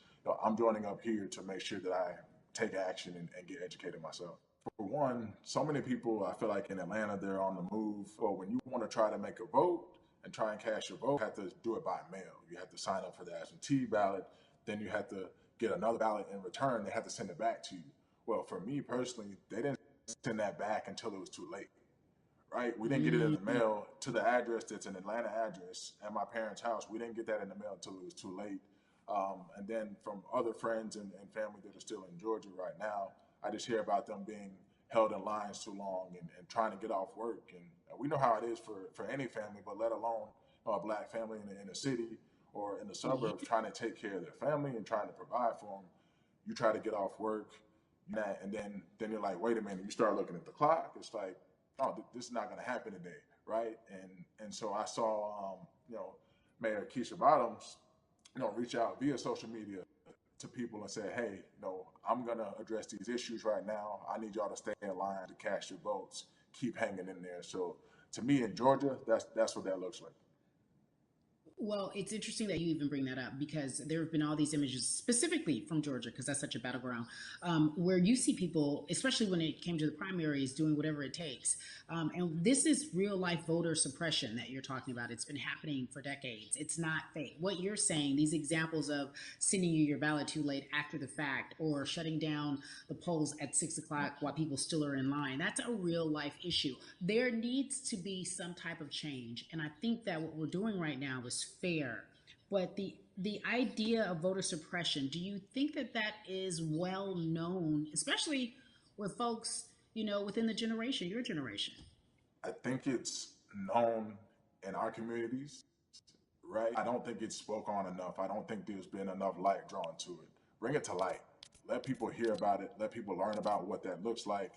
I'm joining up here to make sure that I take action and get educated myself. For one, so many people, I feel like in Atlanta, they're on the move. Or when you want to try to make a vote and try and cast your vote, you have to do it by mail. You have to sign up for the absentee ballot. Then you have to get another ballot in return. They have to send it back to you. Well, for me personally, they didn't send that back until it was too late, right? We didn't get it in the mail to the address that's an Atlanta address at my parents' house. We didn't get that in the mail until it was too late. And then from other friends and family that are still in Georgia right now, I just hear about them being held in lines too long and trying to get off work. And we know how it is for any family, but let alone a black family in the inner city or in the suburbs trying to take care of their family and trying to provide for them. You try to get off work, and then you're like, wait a minute. You start looking at the clock. It's like, oh, this is not going to happen today, right? And so I saw, Mayor Keisha Bottoms, reach out via social media to people and say, hey, I'm going to address these issues right now. I need y'all to stay in line to cast your votes. Keep hanging in there. So to me in Georgia, that's what that looks like. Well, it's interesting that you even bring that up because there have been all these images specifically from Georgia, because that's such a battleground, where you see people, especially when it came to the primaries, doing whatever it takes. And this is real life voter suppression that you're talking about. It's been happening for decades. It's not fake. What you're saying, these examples of sending you your ballot too late after the fact or shutting down the polls at 6 o'clock while people still are in line, that's a real life issue. There needs to be some type of change. And I think that what we're doing right now is fair. But the idea of voter suppression, do you think that is well known, especially with folks, within the generation, your generation? I think it's known in our communities, right? I don't think it's spoke on enough. I don't think there's been enough light drawn to it. Bring it to light. Let people hear about it. Let people learn about what that looks like.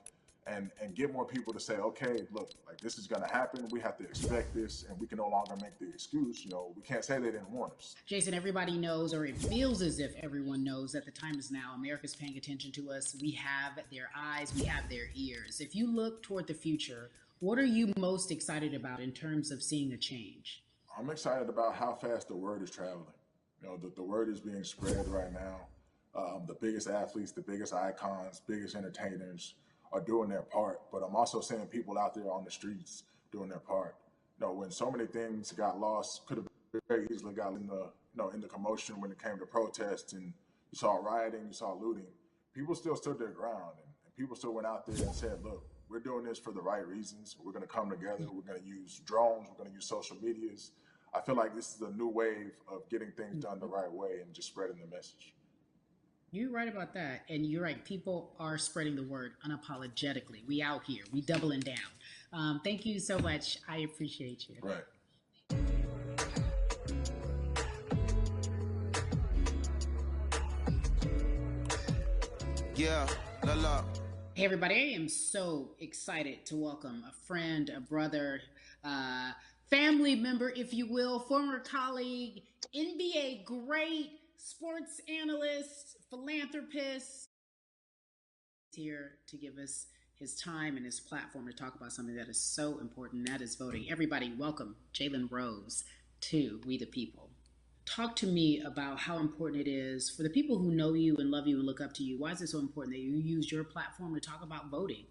And get more people to say, okay, look, like this is going to happen. We have to expect this, and we can no longer make the excuse. We can't say they didn't warn us. Jason, everybody knows, or it feels as if everyone knows, that the time is now. America's paying attention to us. We have their eyes, we have their ears. If you look toward the future, what are you most excited about in terms of seeing a change? I'm excited about how fast the word is traveling. The word is being spread right now. The biggest athletes, the biggest icons, biggest entertainers are doing their part, but I'm also seeing people out there on the streets doing their part. When so many things got lost, could have very easily got in the commotion when it came to protests, and you saw rioting, you saw looting. People still stood their ground, and people still went out there and said, "Look, we're doing this for the right reasons. We're going to come together. We're going to use drones. We're going to use social medias." I feel like this is a new wave of getting things done the right way and just spreading the message. You're right about that. And you're right. People are spreading the word unapologetically. We out here. We doubling down. Thank you so much. I appreciate you. Right. Yeah, la la. Hey, everybody. I am so excited to welcome a friend, a brother, family member, if you will, former colleague, NBA great, sports analyst, philanthropist, here to give us his time and his platform to talk about something that is so important, that is voting. Everybody, welcome Jalen Rose to We the People. Talk to me about how important it is for the people who know you and love you and look up to you. Why is it so important that you use your platform to talk about voting?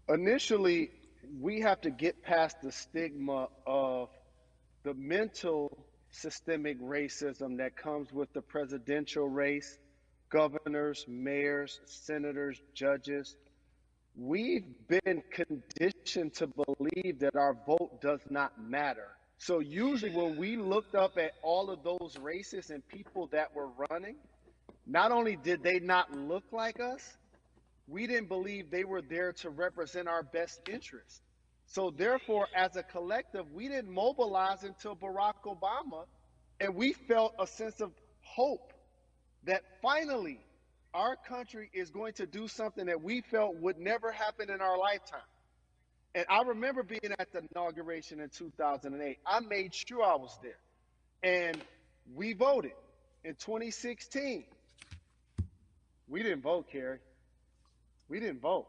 Initially, we have to get past the stigma of the mental systemic racism that comes with the presidential race, governors, mayors, senators, judges. We've been conditioned to believe that our vote does not matter. So usually when we looked up at all of those races and people that were running, not only did they not look like us, we didn't believe they were there to represent our best interests. So therefore, as a collective, we didn't mobilize until Barack Obama, and we felt a sense of hope that finally our country is going to do something that we felt would never happen in our lifetime. And I remember being at the inauguration in 2008. I made sure I was there. And we voted. In 2016, we didn't vote, Carrie. We didn't vote.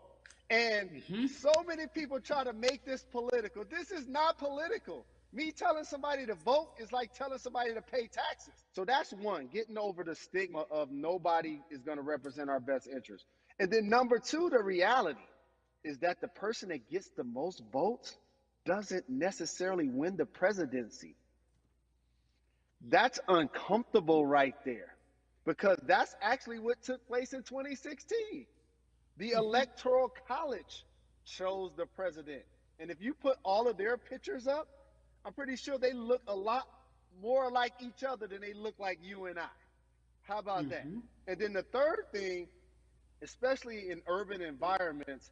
And so many people try to make this political. This is not political. Me telling somebody to vote is like telling somebody to pay taxes. So that's one, getting over the stigma of nobody is going to represent our best interest. And then number two, the reality is that the person that gets the most votes doesn't necessarily win the presidency. That's uncomfortable right there, because that's actually what took place in 2016. The Electoral College chose the president. And if you put all of their pictures up, I'm pretty sure they look a lot more like each other than they look like you and I. How about that? And then the third thing, especially in urban environments,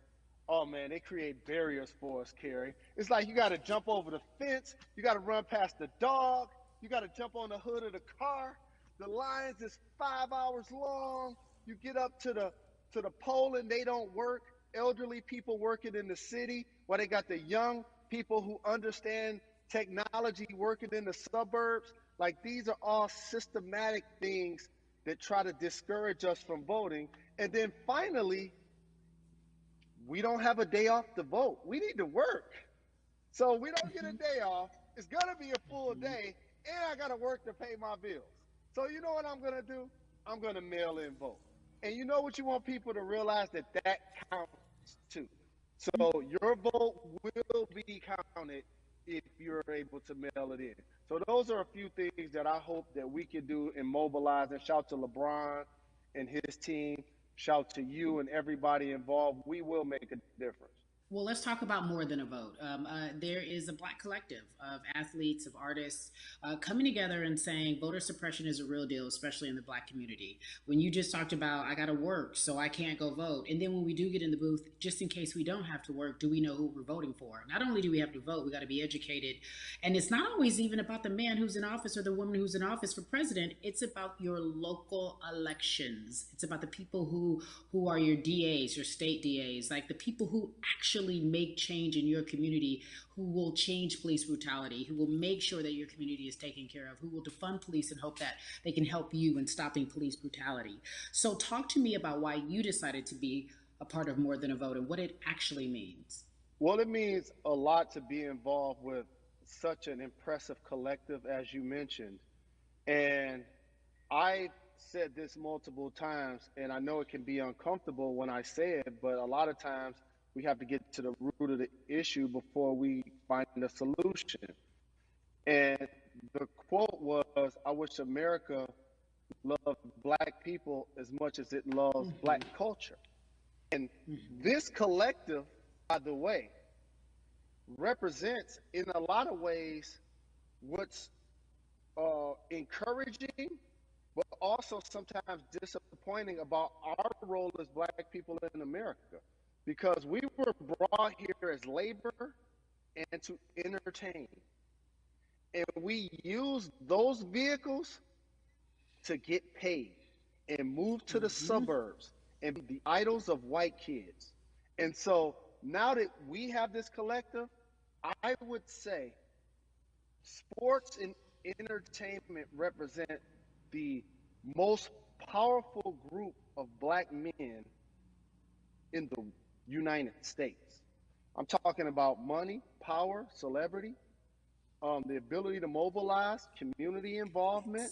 oh man, they create barriers for us, Carrie. It's like you got to jump over the fence, you got to run past the dog, you got to jump on the hood of the car. The lines is 5 hours long. You get up to the poll and they don't work. Elderly people working in the city, while they got the young people who understand technology working in the suburbs. Like, these are all systematic things that try to discourage us from voting. And then finally, we don't have a day off to vote. We need to work. So we don't get a day off. It's going to be a full day, and I got to work to pay my bills. So you know what I'm going to do? I'm going to mail in vote. And you know what you want people to realize? That counts too. So your vote will be counted if you're able to mail it in. So those are a few things that I hope that we can do and mobilize. And shout to LeBron and his team. Shout to you and everybody involved. We will make a difference. Well, let's talk about more than a vote. There is a Black collective of athletes, of artists coming together and saying voter suppression is a real deal, especially in the Black community. When you just talked about, I got to work, so I can't go vote. And then when we do get in the booth, just in case we don't have to work, do we know who we're voting for? Not only do we have to vote, we got to be educated. And it's not always even about the man who's in office or the woman who's in office for president. It's about your local elections. It's about the people who are your DAs, your state DAs, like the people who actually make change in your community, who will change police brutality, who will make sure that your community is taken care of, who will defund police and hope that they can help you in stopping police brutality. So talk to me about why you decided to be a part of More Than a Vote and what it actually means. Well, it means a lot to be involved with such an impressive collective, as you mentioned. And I said this multiple times, and I know it can be uncomfortable when I say it, but a lot of times we have to get to the root of the issue before we find a solution. And the quote was, I wish America loved Black people as much as it loves Black culture. And this collective, by the way, represents in a lot of ways what's encouraging, but also sometimes disappointing about our role as Black people in America. Because we were brought here as labor and to entertain. And we use those vehicles to get paid and move to the suburbs and be the idols of white kids. And so now that we have this collective, I would say sports and entertainment represent the most powerful group of Black men in the United States. I'm talking about money, power, celebrity, the ability to mobilize, community involvement,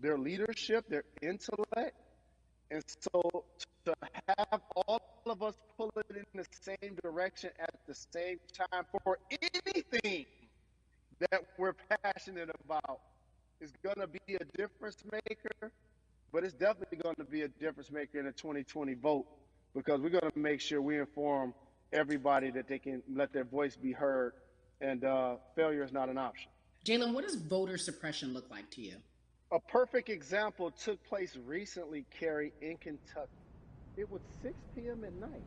their leadership, their intellect. And so to have all of us pull it in the same direction at the same time for anything that we're passionate about is going to be a difference maker, but it's definitely going to be a difference maker in the 2020 vote, because we're going to make sure we inform everybody that they can let their voice be heard, and failure is not an option. Jalen, what does voter suppression look like to you? A perfect example took place recently, Carrie, in Kentucky. It was 6 p.m. at night,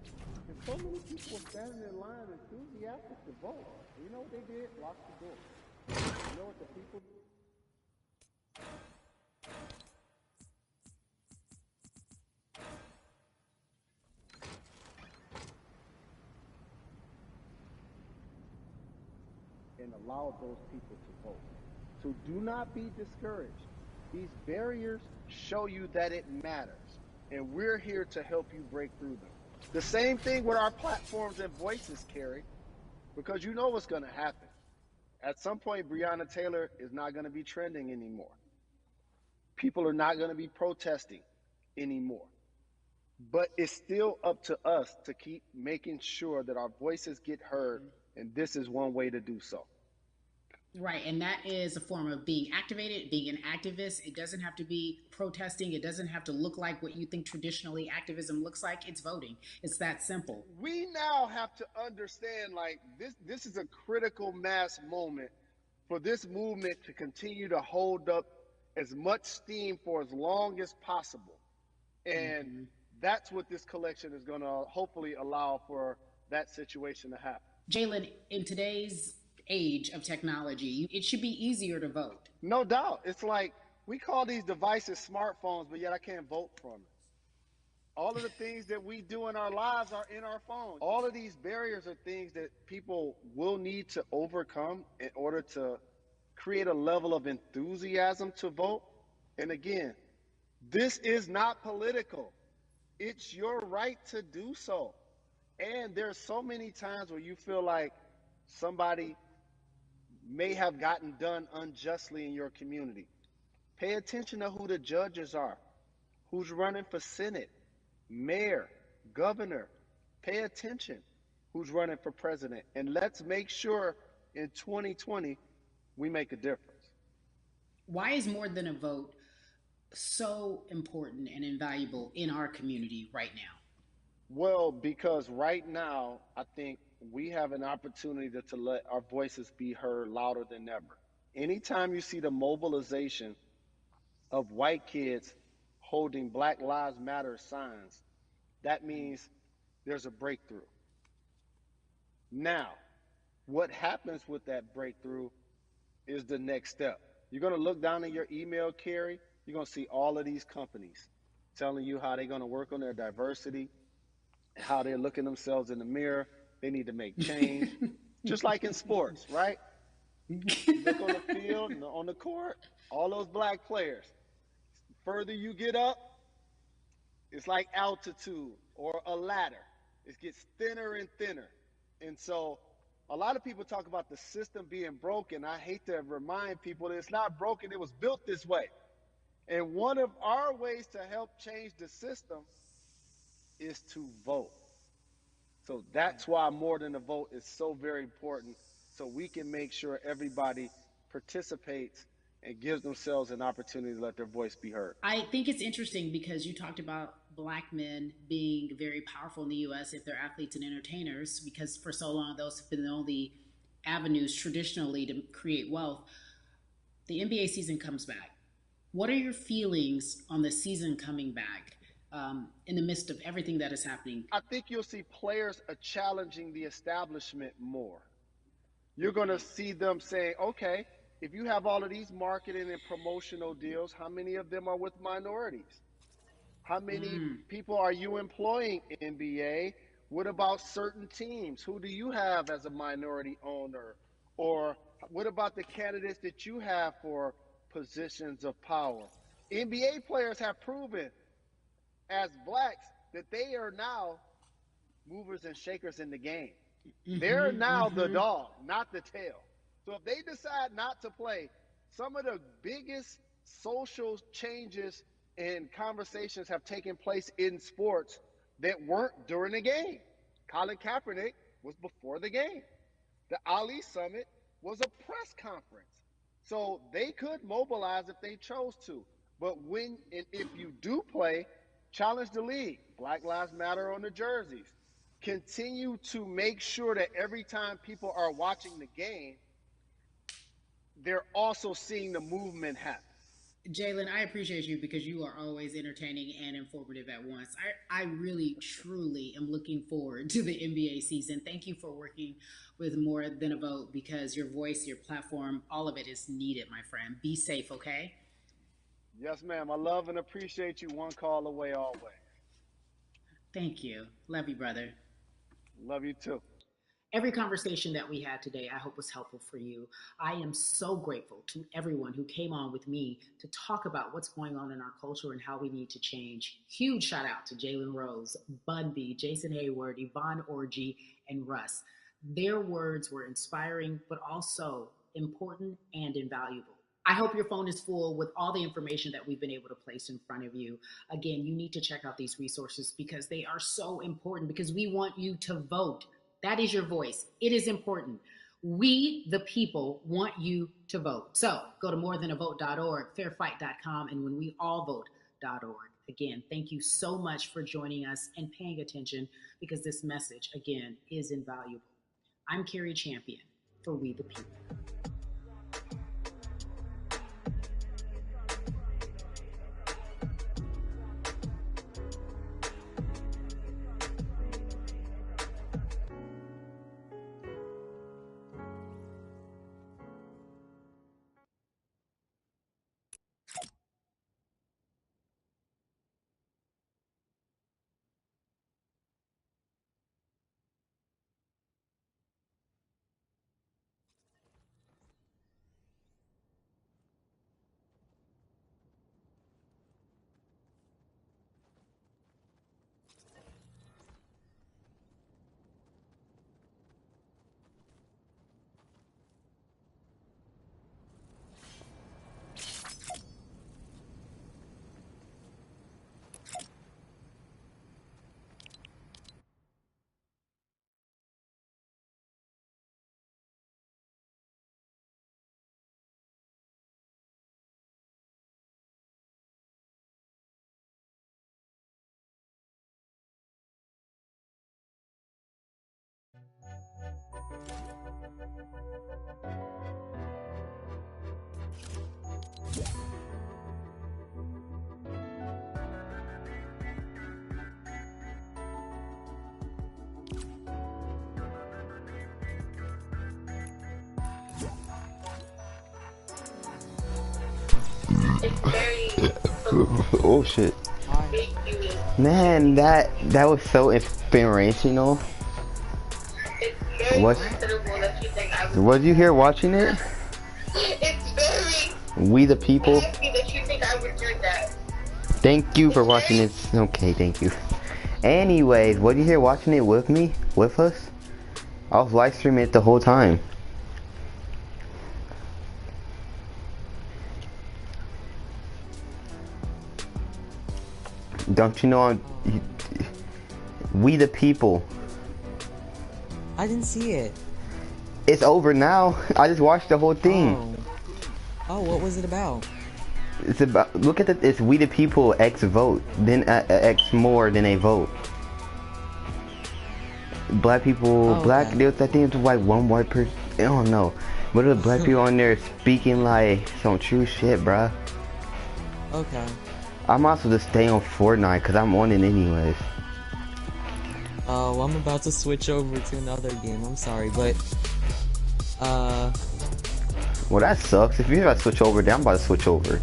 and so many people were standing in line enthusiastic to vote. You know what they did? Locked the door. You know what the people did? And allowed those people to vote. So do not be discouraged. These barriers show you that it matters, and we're here to help you break through them. The same thing with our platforms and voices, Carrie, because you know what's going to happen. At some point, Breonna Taylor is not going to be trending anymore. People are not going to be protesting anymore. But it's still up to us to keep making sure that our voices get heard, and this is one way to do so. Right, and that is a form of being activated, being an activist. It doesn't have to be protesting. It doesn't have to look like what you think traditionally activism looks like. It's voting. It's that simple. We now have to understand, like, this is a critical mass moment for this movement to continue to hold up as much steam for as long as possible. And that's what this collection is going to hopefully allow for that situation to happen. Jalen, in today's age of technology, it should be easier to vote. No doubt. It's like we call these devices smartphones, but yet I can't vote from it. All of the things that we do in our lives are in our phones. All of these barriers are things that people will need to overcome in order to create a level of enthusiasm to vote. And again, this is not political. It's your right to do so. And there's so many times where you feel like somebody may have gotten done unjustly in your community. Pay attention to who the judges are, who's running for Senate, mayor, governor. Pay attention who's running for president. And let's make sure in 2020 we make a difference. Why is more than a vote so important and invaluable in our community right now? Well, because right now, I think we have an opportunity to let our voices be heard louder than ever. Anytime you see the mobilization of white kids holding Black Lives Matter signs, that means there's a breakthrough. Now, what happens with that breakthrough is the next step. You're going to look down in your email, Carrie. You're going to see all of these companies telling you how they're going to work on their diversity, how they're looking themselves in the mirror. They need to make change, just like in sports, right? Look on the field and on the court, all those black players. The further you get up, it's like altitude or a ladder. It gets thinner and thinner. And so a lot of people talk about the system being broken. I hate to remind people that it's not broken. It was built this way. And one of our ways to help change the system is to vote. So that's why more than a vote is so very important, so we can make sure everybody participates and gives themselves an opportunity to let their voice be heard. I think it's interesting because you talked about Black men being very powerful in the U.S. if they're athletes and entertainers, because for so long those have been the only avenues traditionally to create wealth. The NBA season comes back. What are your feelings on the season coming back in the midst of everything that is happening? I think you'll see players challenging the establishment more. You're going to see them saying, okay, if you have all of these marketing and promotional deals, how many of them are with minorities? How many people are you employing in NBA? What about certain teams? Who do you have as a minority owner? Or what about the candidates that you have for positions of power? NBA players have proven as blacks that they are now movers and shakers in the game. They're Mm-hmm, now the mm-hmm. dog, not the tail. So if they decide not to play, some of the biggest social changes and conversations have taken place in sports that weren't during the game. Colin Kaepernick was before the game. The Ali Summit was a press conference. So they could mobilize if they chose to. But when and if you do play, challenge the league. Black Lives Matter on the jerseys. Continue to make sure that every time people are watching the game, they're also seeing the movement happen. Jalen, I appreciate you because you are always entertaining and informative at once. I really, truly am looking forward to the NBA season. Thank you for working with More Than a Vote because your voice, your platform, all of it is needed, my friend. Be safe, okay? Yes, ma'am. I love and appreciate you. One call away always. Thank you. Love you, brother. Love you too. Every conversation that we had today, I hope was helpful for you. I am so grateful to everyone who came on with me to talk about what's going on in our culture and how we need to change. Huge shout out to Jalen Rose, Bun B, Jason Hayward, Yvonne Orgy, and Russ. Their words were inspiring, but also important and invaluable. I hope your phone is full with all the information that we've been able to place in front of you. Again, you need to check out these resources because they are so important because we want you to vote. That is your voice. It is important. We, the people, want you to vote. So go to morethanavote.org, fairfight.com, and whenweallvote.org. Again, thank you so much for joining us and paying attention because this message, again, is invaluable. I'm Carrie Champion for We the People. Oh shit. Man, that was so inspirational. What? Was you here watching it? We the people. Thank you for watching it. Okay, thank you. Anyways, was you here watching it with me? With us? I was live streaming it the whole time. Don't you know We the People. I didn't see it. It's over now. I just watched the whole thing. Oh, what was it about? It's about, look at it's We the People X vote, then X more than a vote. Black people, black, okay. I think it's like one white person, I don't know. But the black people on there speaking like some true shit, bruh. Okay. I'm also just stay on Fortnite because I'm on it anyways. Oh, I'm about to switch over to another game. I'm sorry, but well, that sucks. If you're about to switch over, then I'm about to switch over.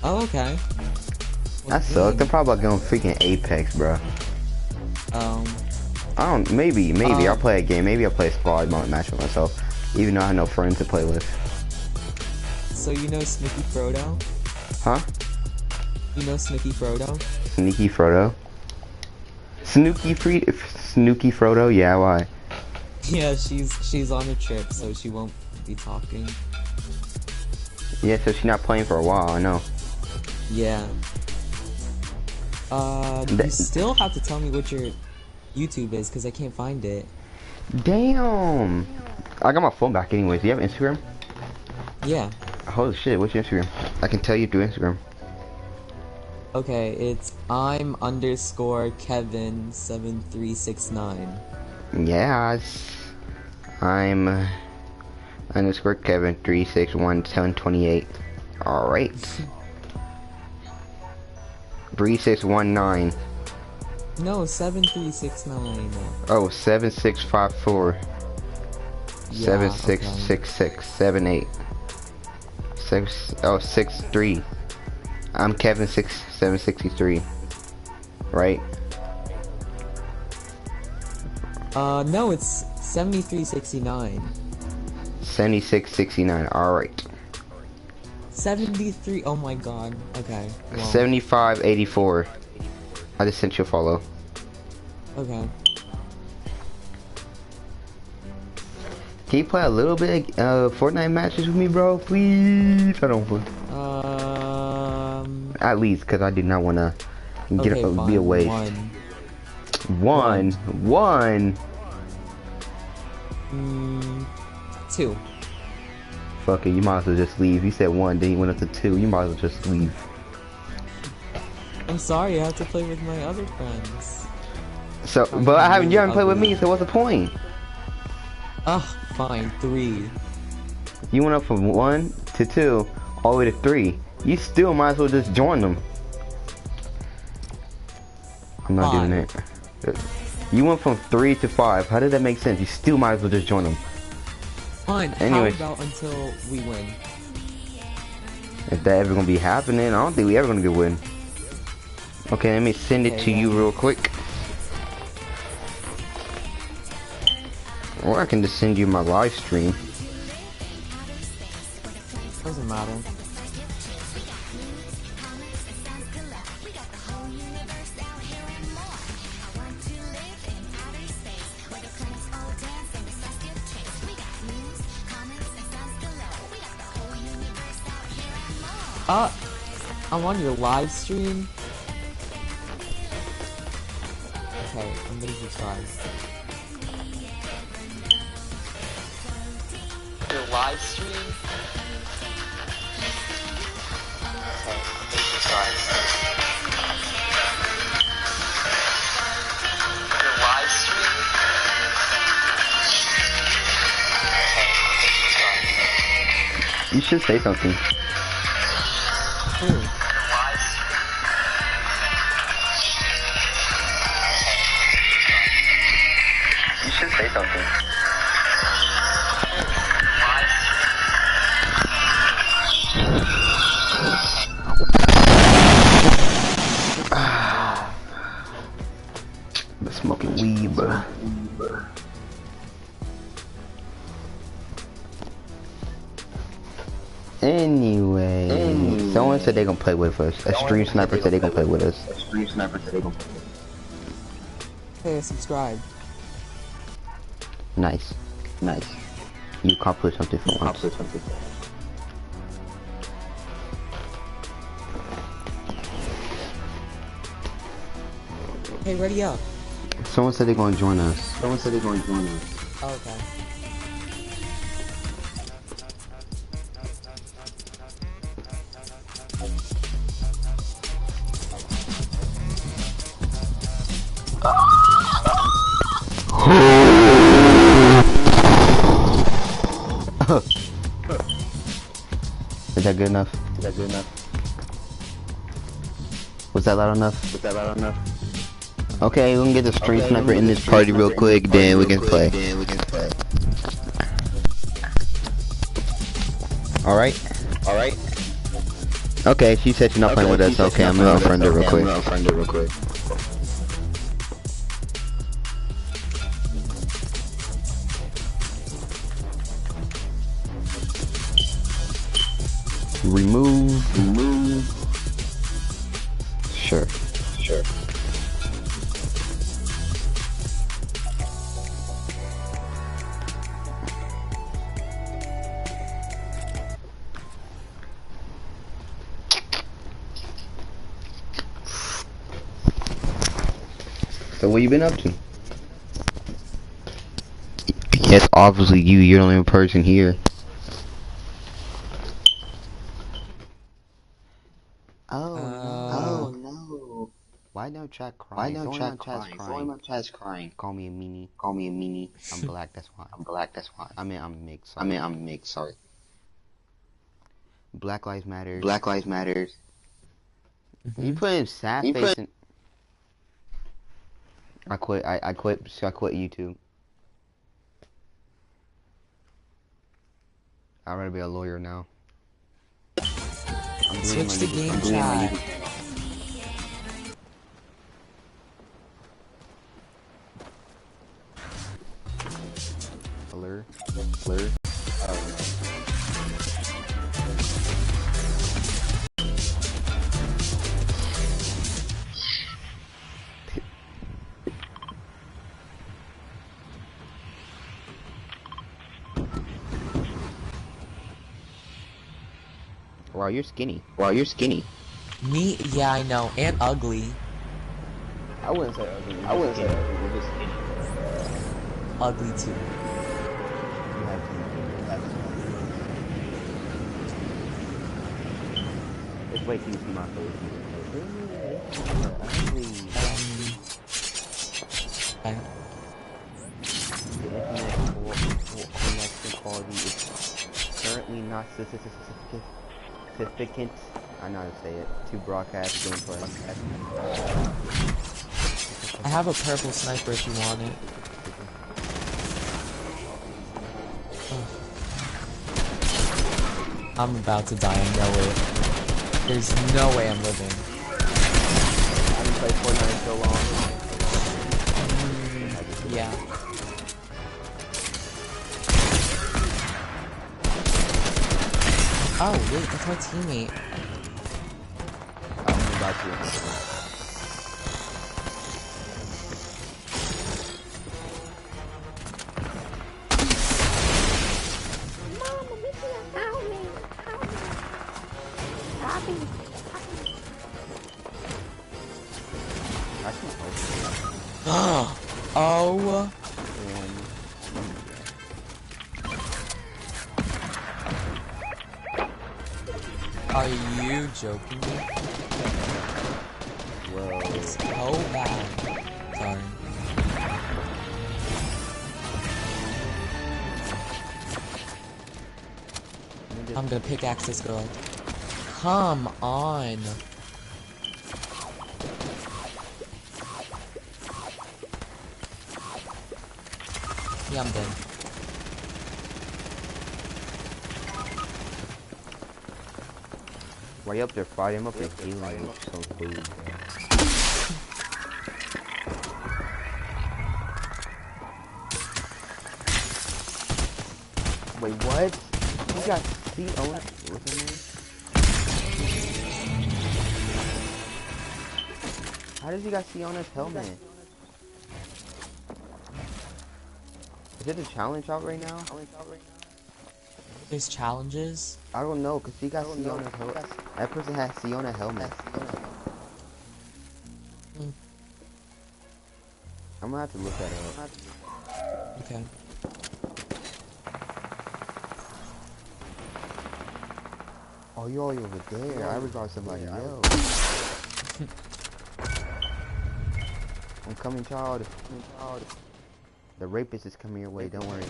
Oh, okay. That sucks. I'm probably going freaking Apex, bro. I don't. Maybe. I'll play a game. Maybe I'll play a squad match with myself, even though I have no friends to play with. So you know Sneaky Frodo? Huh? You know Sneaky Frodo? Sneaky Frodo? Snooky Frodo? Yeah, why? Yeah, she's on a trip, so she won't be talking. Yeah, so she's not playing for a while, I know. Yeah. You still have to tell me what your YouTube is, because I can't find it. Damn! I got my phone back anyways. Do you have Instagram? Yeah. Holy shit, what's your Instagram? I can tell you through Instagram. Okay, it's I'm_Kevin7369. Yes. I'm _Kevin361728. Alright. 3619. No, 7369. Oh, 7654. Yeah, 766678. 63. I'm Kevin 6763. Right? No, it's 7369. 7669. Alright. 73. Oh my god. Okay. Well, 7584. I just sent you a follow. okay. Can you play a little bit of Fortnite matches with me, bro? Please. I don't play. At least, because I did not want to get Okay, be a waste. One. 2. Fuck it, you might as well just leave. You said 1, then you went up to 2. You might as well just leave. I'm sorry, I have to play with my other friends. So, but you haven't played with me, so what's the point? Ugh, fine, 3. You went up from 1 to 2, all the way to 3. You still might as well just join them. I'm not doing it. You went from 3 to 5. How did that make sense? You still might as well just join them. Fine, anyway, how about until we win? If that ever gonna be happening, I don't think we ever gonna get win. Okay, let me send it to you real quick. Or I can just send you my live stream. Doesn't matter. I'm on your live stream. Okay, I'm gonna subscribe. Your live stream? Okay, I'm gonna subscribe. Your live stream? Okay, I'm gonna subscribe. You should say something. You should say something. I'm smoking weed, bro. Anyway, someone said they gonna play with us. A stream sniper said they gonna play with us. Hey, subscribe. Nice. You accomplished something for once. Hey, ready up. Someone said they're gonna join us. Oh, okay. Is that good enough? Was that loud enough? Okay, we can get the stream sniper in this party real quick, then we can play. Alright? Okay, she said she's not playing with us. Okay, I'm gonna unfriend her real quick. Remove. Sure. So what you been up to? Yes, obviously you're the only person here. Oh no. Oh no. Why no chat crying? Why no chat crying? Only my chat's crying. Call me a meanie. Call me a meanie. I'm black, that's why. I'm black, that's why. I mean I'm mixed, sorry. I'm mixed, sorry. Black Lives Matters. Black Lives Matters. You put in sad face in... I quit YouTube. I'd rather be a lawyer now. Switch to game chat. Blur. Wow, you're skinny. Me? Yeah, I know. And ugly. I wouldn't say ugly. You're just skinny. Ugly too. You have to. Just wait till you see my face. Ugly. Okay. The internet connection quality is currently not sufficient. I know how to say it. To broadcast gameplay. I have a purple sniper if you want it. I'm about to die, I know it. There's no way I'm living. I haven't played Fortnite in so long. Yeah. Oh, wait, that's my teammate. I'm about to. Oh. Are you joking me? Whoa. It's so bad. Sorry. I'm gonna pickaxe this girl. Come on. Yeah, I'm dead. Why you up there fighting? I'm up there healing. So cool. Wait, what? You got C.O. What's her name? How does he got Siona's helmet? Is it a challenge out right now? There's challenges? I don't know, cause he got Siona's helmet. That person has Siona helmet. I'm gonna have to look that up. Okay. Oh, you all over there. I regard somebody else. I'm coming, child. The rapist is coming your way, don't worry.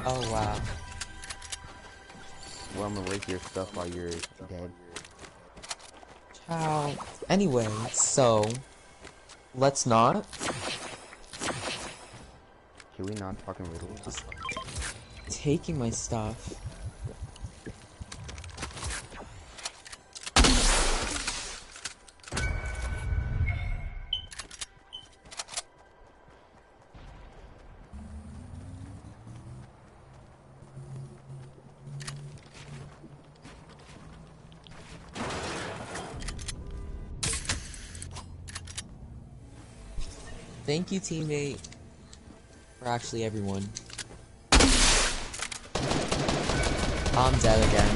Oh, wow. Well, I'm gonna rape your stuff while you're dead. Ciao. Anyway, so... Let's not. Can we not fucking riddles? Just taking my stuff. Thank you, teammate. Or actually, everyone. I'm dead again.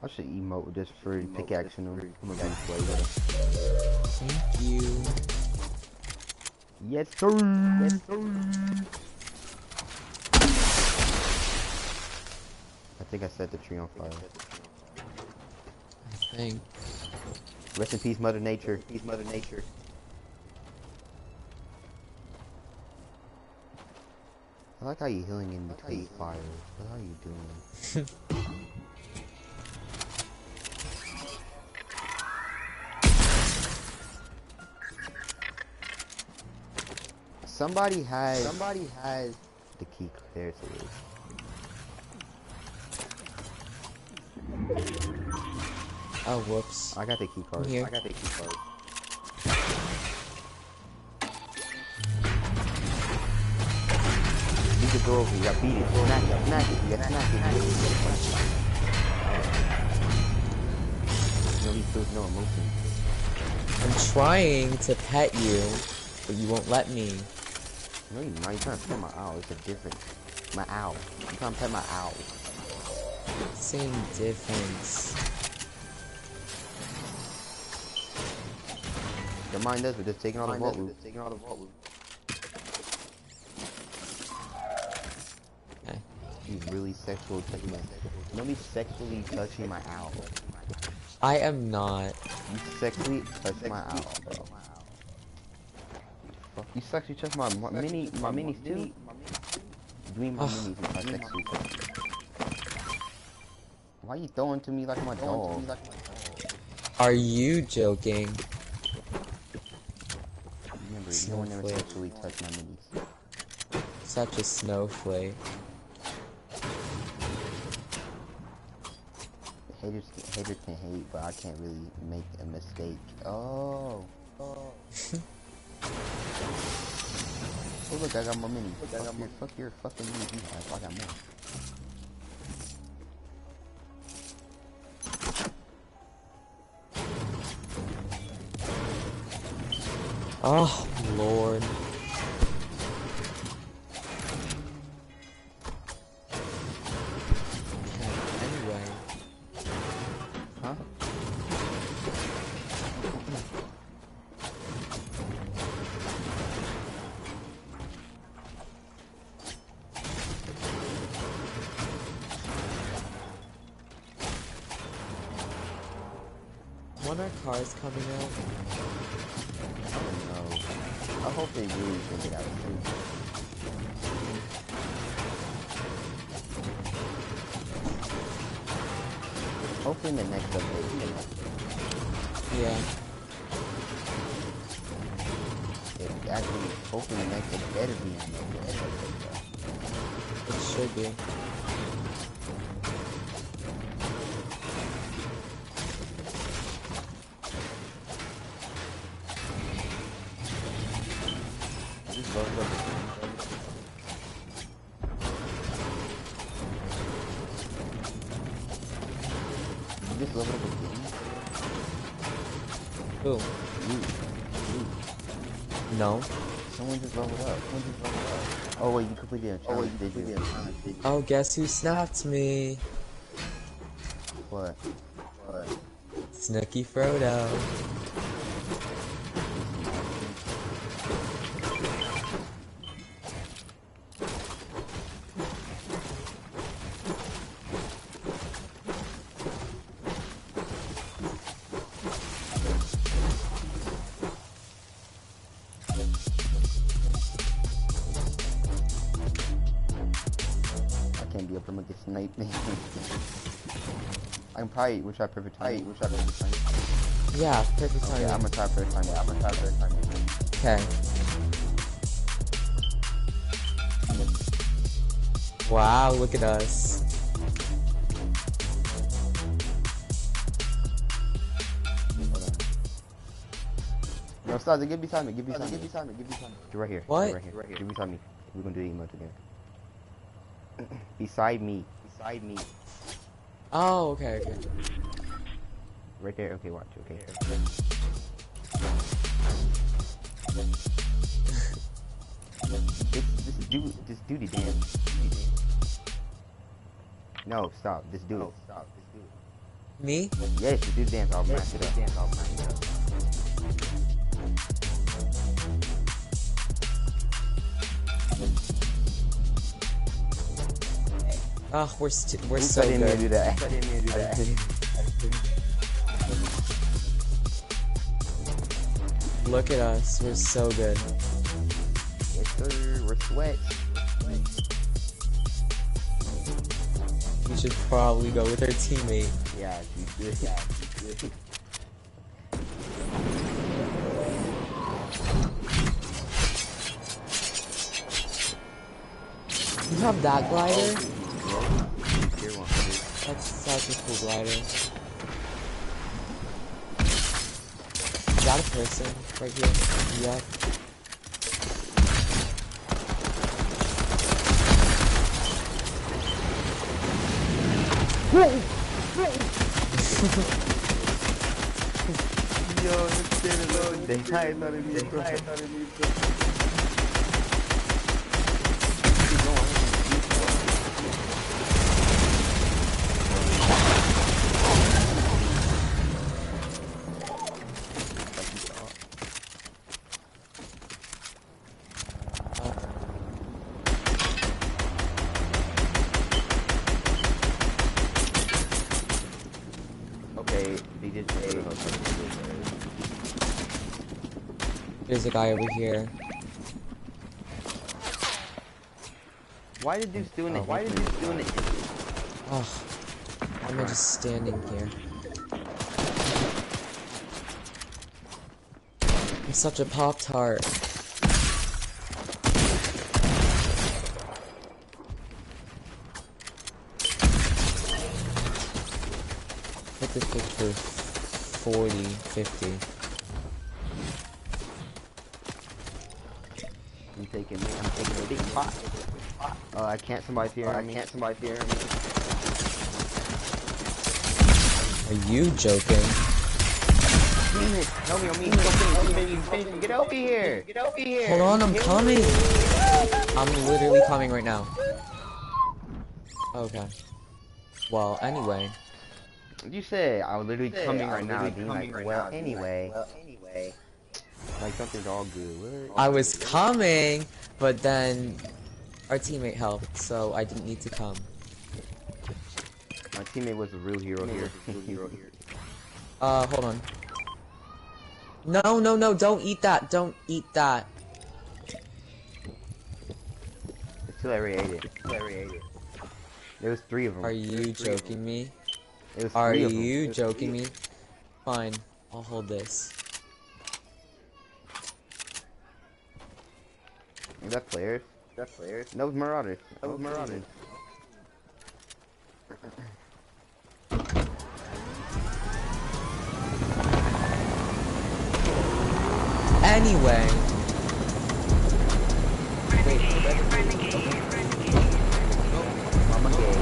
I should emote just for pickaxing them. I'm gonna play with Thank you. Yes, sir. Yes, sir. I think I set the tree on fire. I think. Rest in peace, Mother Nature. Peace, Mother Nature. I like how you healing in between fires. What are you doing? Somebody has the key. There's it is. Oh, whoops. I got the key card. Here. I got the key card. Beat the door over. You gotta beat it. Smack it. Smack it. You gotta smack it. No, he feels no emotion. I'm trying to pet you, but you won't let me. No, you're not. You're trying to pet my owl. It's a different. My owl. You're trying to pet my owl. Same difference. Don't mind us. We're just taking all the vault loot. Okay. He's really sexual touching my. Nobody's sexually touching my owl. I am not. You sexually touch my owl, bro. You sexually touch my minis too. You mean my minis if I sexually touch you? Why you throwing to me like my dog? Are you joking? Remember, no one ever sexually touched my minis. Such a snowflake. Haters can hate, but I can't really make a mistake. Oh. Oh look, I got more minis. Fuck your fucking minis you have. I got more. Oh, Lord. Okay, anyway. Huh? When are cars coming out? I don't know. I hope they really think it out soon. Hopefully in the next update. Yeah. Actually, hopefully the next update better be in the next update. It should be. Just level up again. Who? You. No. Someone just leveled up. Oh wait, you completed a challenge, did you? Oh, guess who snapped me? What? Snooky Frodo. I'm gonna get sniped. I can probably try perfect time. Yeah, perfect time. Yeah, I'm gonna try perfect time. Okay. Wow, look at us. Hold on. No, stop. Give me time. You're right here. What? You're right here. Give me time. We're gonna do the emote again. Beside me. Oh, okay. Right there. Okay, watch. Okay. Just do the dance. No, stop. Just do it. Me? Yes, you do dance. I'll match it up. Oh, we're so I didn't mean to good. do that. I didn't mean to do that. Look at us. We're so good. Yes, sir. We're sweat. We should probably go with our teammate. Yeah, you good. Yeah, you good. You have that glider? Tier 100. That's such a cool glider. Is that a person right here? Yep. Yo, they tied on me, bro. Okay, they just There's a guy over here. Why did you doing it? Why did you doing it? Oh, why am I just standing here? I'm such a Pop-Tart. Hit this bitch for 40, 50. I'm taking a big pot. Oh, I can't somebody fear me. Are you joking? Damn it! Help me on me! Help me! Get over here! Get over here! Hold on, I'm coming! I'm literally coming right now. Okay. Well, anyway. You said I was literally coming right now. Being like, well, anyway. Like something's all good. What? I was coming, but then our teammate helped, so I didn't need to come. My teammate was a real hero here. Hold on. No, don't eat that. Don't eat that. Until I already ate it. There was 3 of them. Are you joking me? It was Are 3 of them. you joking me? Fine, I'll hold this. Is that players? No, it's Marauders. Anyway. Mama gay.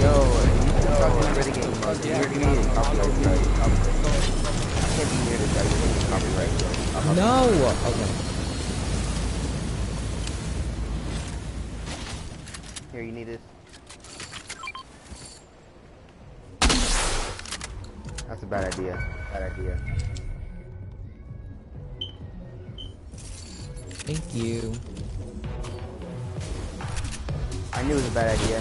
Yo, you can talk to me Renegade mode. You're comedian, copyright strike. I can't be near this guy, you can copyright strike. No! Okay. Here, you need this. That's a bad idea. Thank you. I knew it was a bad idea.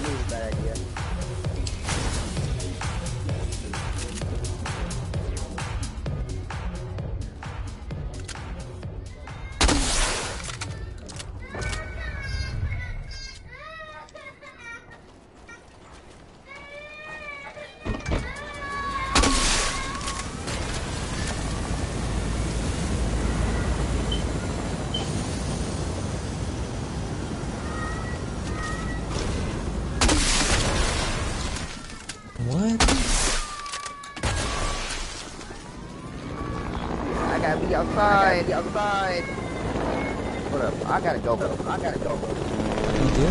What? I gotta be outside. Hold up, I gotta go, bro. You do?